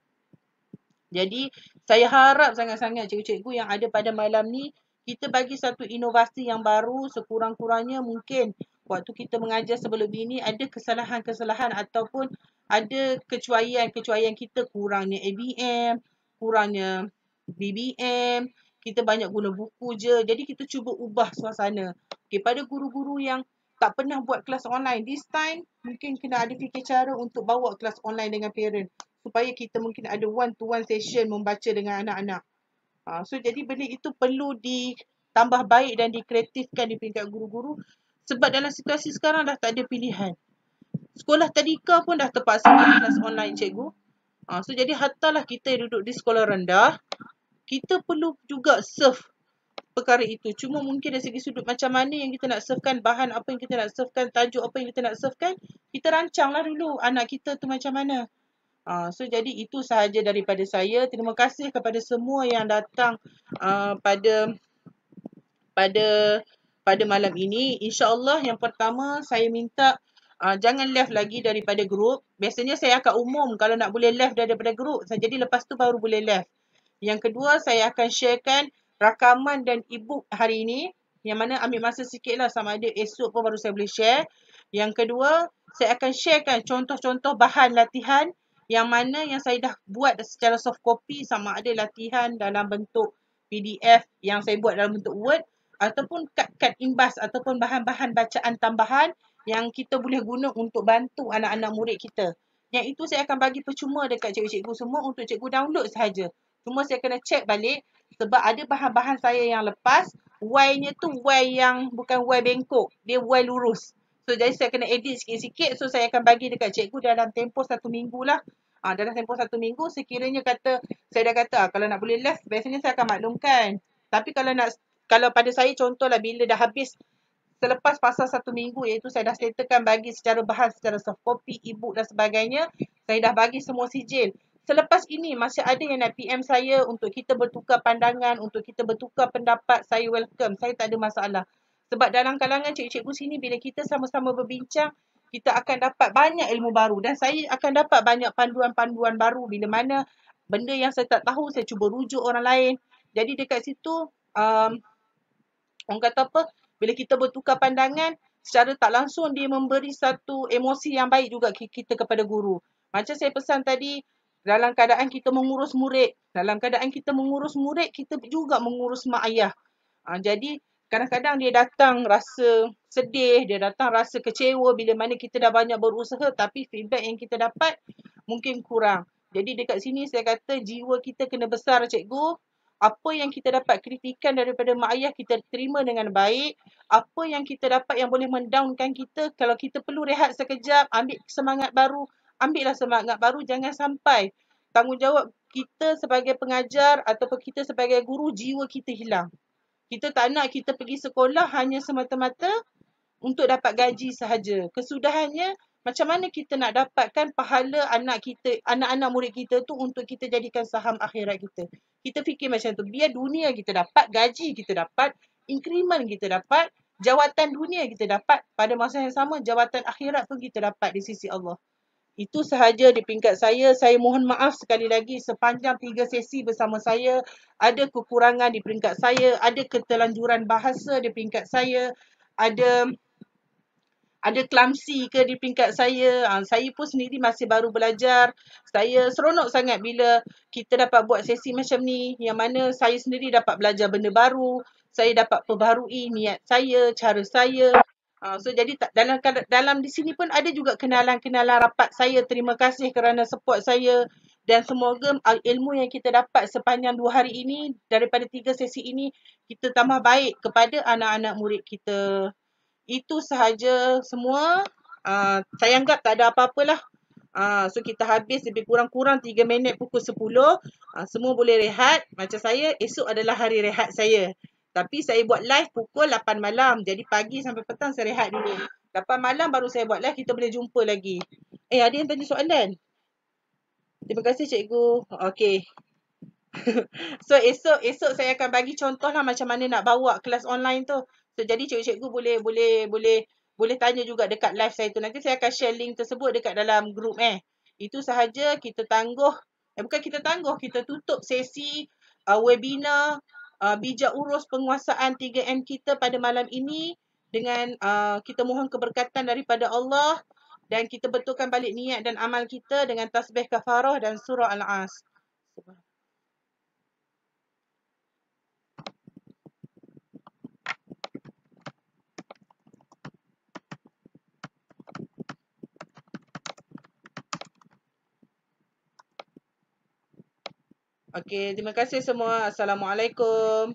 Jadi, saya harap sangat-sangat cikgu-cikgu yang ada pada malam ni, kita bagi satu inovasi yang baru. Sekurang-kurangnya mungkin waktu kita mengajar sebelum ini ada kesalahan-kesalahan ataupun ada kecuaian-kecuaian kita, kurangnya ABM, kurangnya BBM, kita banyak guna buku je. Jadi kita cuba ubah suasana. Okay, pada guru-guru yang tak pernah buat kelas online, this time mungkin kena ada fikir cara untuk bawa kelas online dengan parent, supaya kita mungkin ada one-to-one session membaca dengan anak-anak. So, jadi benda itu perlu ditambah baik dan dikreatifkan di peringkat guru-guru. Sebab dalam situasi sekarang dah tak ada pilihan. Sekolah tadika pun dah terpaksa buat kelas online, cikgu. So, jadi hatalah kita yang duduk di sekolah rendah, kita perlu juga serve perkara itu. Cuma mungkin dari segi sudut macam mana yang kita nak servekan, bahan apa yang kita nak servekan, tajuk apa yang kita nak servekan, kita rancanglah dulu anak kita tu macam mana. So, jadi itu sahaja daripada saya. Terima kasih kepada semua yang datang pada malam ini. InsyaAllah yang pertama saya minta jangan left lagi daripada grup. Biasanya saya akan umum kalau nak boleh left daripada grup. Jadi lepas tu baru boleh left. Yang kedua, saya akan sharekan rakaman dan e-book hari ini. Yang mana ambil masa sikit lah, sama ada esok pun baru saya boleh share. Yang kedua, saya akan sharekan contoh-contoh bahan latihan yang mana yang saya dah buat secara soft copy, sama ada latihan dalam bentuk PDF yang saya buat dalam bentuk Word, ataupun kad-kad imbas ataupun bahan-bahan bacaan tambahan yang kita boleh guna untuk bantu anak-anak murid kita. Yang itu saya akan bagi percuma dekat cikgu-cikgu semua untuk cikgu download sahaja. Cuma saya kena check balik sebab ada bahan-bahan saya yang lepas, Y-nya tu Y yang bukan Y bengkok, dia Y lurus. So, jadi saya kena edit sikit-sikit. So, saya akan bagi dekat cikgu dalam tempoh 1 minggu lah. Dalam tempoh 1 minggu, sekiranya saya dah kata, kalau nak boleh left, biasanya saya akan maklumkan. Tapi kalau pada saya, contohlah bila dah habis, selepas fasa 1 minggu, iaitu saya dah settlekan bagi secara bahan, secara soft copy, e-book dan sebagainya, saya dah bagi semua sijil. Selepas ini, masih ada yang nak PM saya untuk kita bertukar pandangan, untuk kita bertukar pendapat, saya welcome. Saya tak ada masalah. Sebab dalam kalangan cikgu-cikgu sini, bila kita sama-sama berbincang, kita akan dapat banyak ilmu baru. Dan saya akan dapat banyak panduan-panduan baru. Bila mana benda yang saya tak tahu, saya cuba rujuk orang lain. Jadi dekat situ, orang kata apa, bila kita bertukar pandangan, secara tak langsung dia memberi satu emosi yang baik juga kita kepada guru. Macam saya pesan tadi, dalam keadaan kita mengurus murid, kita juga mengurus mak ayah. Jadi Kadang-kadang dia datang rasa sedih, dia datang rasa kecewa bila mana kita dah banyak berusaha tapi feedback yang kita dapat mungkin kurang. Jadi dekat sini saya kata jiwa kita kena besar cikgu. Apa yang kita dapat kritikan daripada mak ayah kita terima dengan baik. Apa yang kita dapat yang boleh mendownkan kita, kalau kita perlu rehat sekejap, ambil semangat baru, ambillah semangat baru. Jangan sampai tanggungjawab kita sebagai pengajar ataupun kita sebagai guru, jiwa kita hilang. Kita tak nak kita pergi sekolah hanya semata-mata untuk dapat gaji sahaja. Kesudahannya, macam mana kita nak dapatkan pahala anak kita, anak-anak murid kita tu untuk kita jadikan saham akhirat kita. Kita fikir macam tu. Biar dunia kita dapat, gaji kita dapat, increment kita dapat, jawatan dunia kita dapat, pada masa yang sama jawatan akhirat pun kita dapat di sisi Allah. Itu sahaja di peringkat saya. Saya mohon maaf sekali lagi sepanjang 3 sesi bersama saya. Ada kekurangan di peringkat saya. Ada keterlanjuran bahasa di peringkat saya. Ada clumsy ke di peringkat saya. Saya pun sendiri masih baru belajar. Saya seronok sangat bila kita dapat buat sesi macam ni. Yang mana saya sendiri dapat belajar benda baru. Saya dapat perbarui niat saya, cara saya. So jadi dalam di sini pun ada juga kenalan-kenalan rapat saya. Terima kasih kerana support saya. Dan semoga ilmu yang kita dapat sepanjang 2 hari ini, daripada 3 sesi ini, kita tambah baik kepada anak-anak murid kita. Itu sahaja semua. Saya anggap tak ada apa-apalah. So kita habis lebih kurang-kurang 3 minit pukul 10. Semua boleh rehat. Macam saya, esok adalah hari rehat saya. Tapi saya buat live pukul 8 malam. Jadi pagi sampai petang saya rehat dulu. 8 malam baru saya buat live, kita boleh jumpa lagi. Ada yang tanya soalan? Terima kasih cikgu. Okey. So esok saya akan bagi contoh lah macam mana nak bawa kelas online tu. So jadi cikgu-cikgu boleh tanya juga dekat live saya tu. Nanti saya akan share link tersebut dekat dalam group Itu sahaja. Kita tangguh. Bukan kita tangguh, kita tutup sesi webinar bijak urus penguasaan 3M kita pada malam ini dengan kita mohon keberkatan daripada Allah dan kita betulkan balik niat dan amal kita dengan tasbih kafarah dan surah Al-As. Okey, terima kasih semua. Assalamualaikum.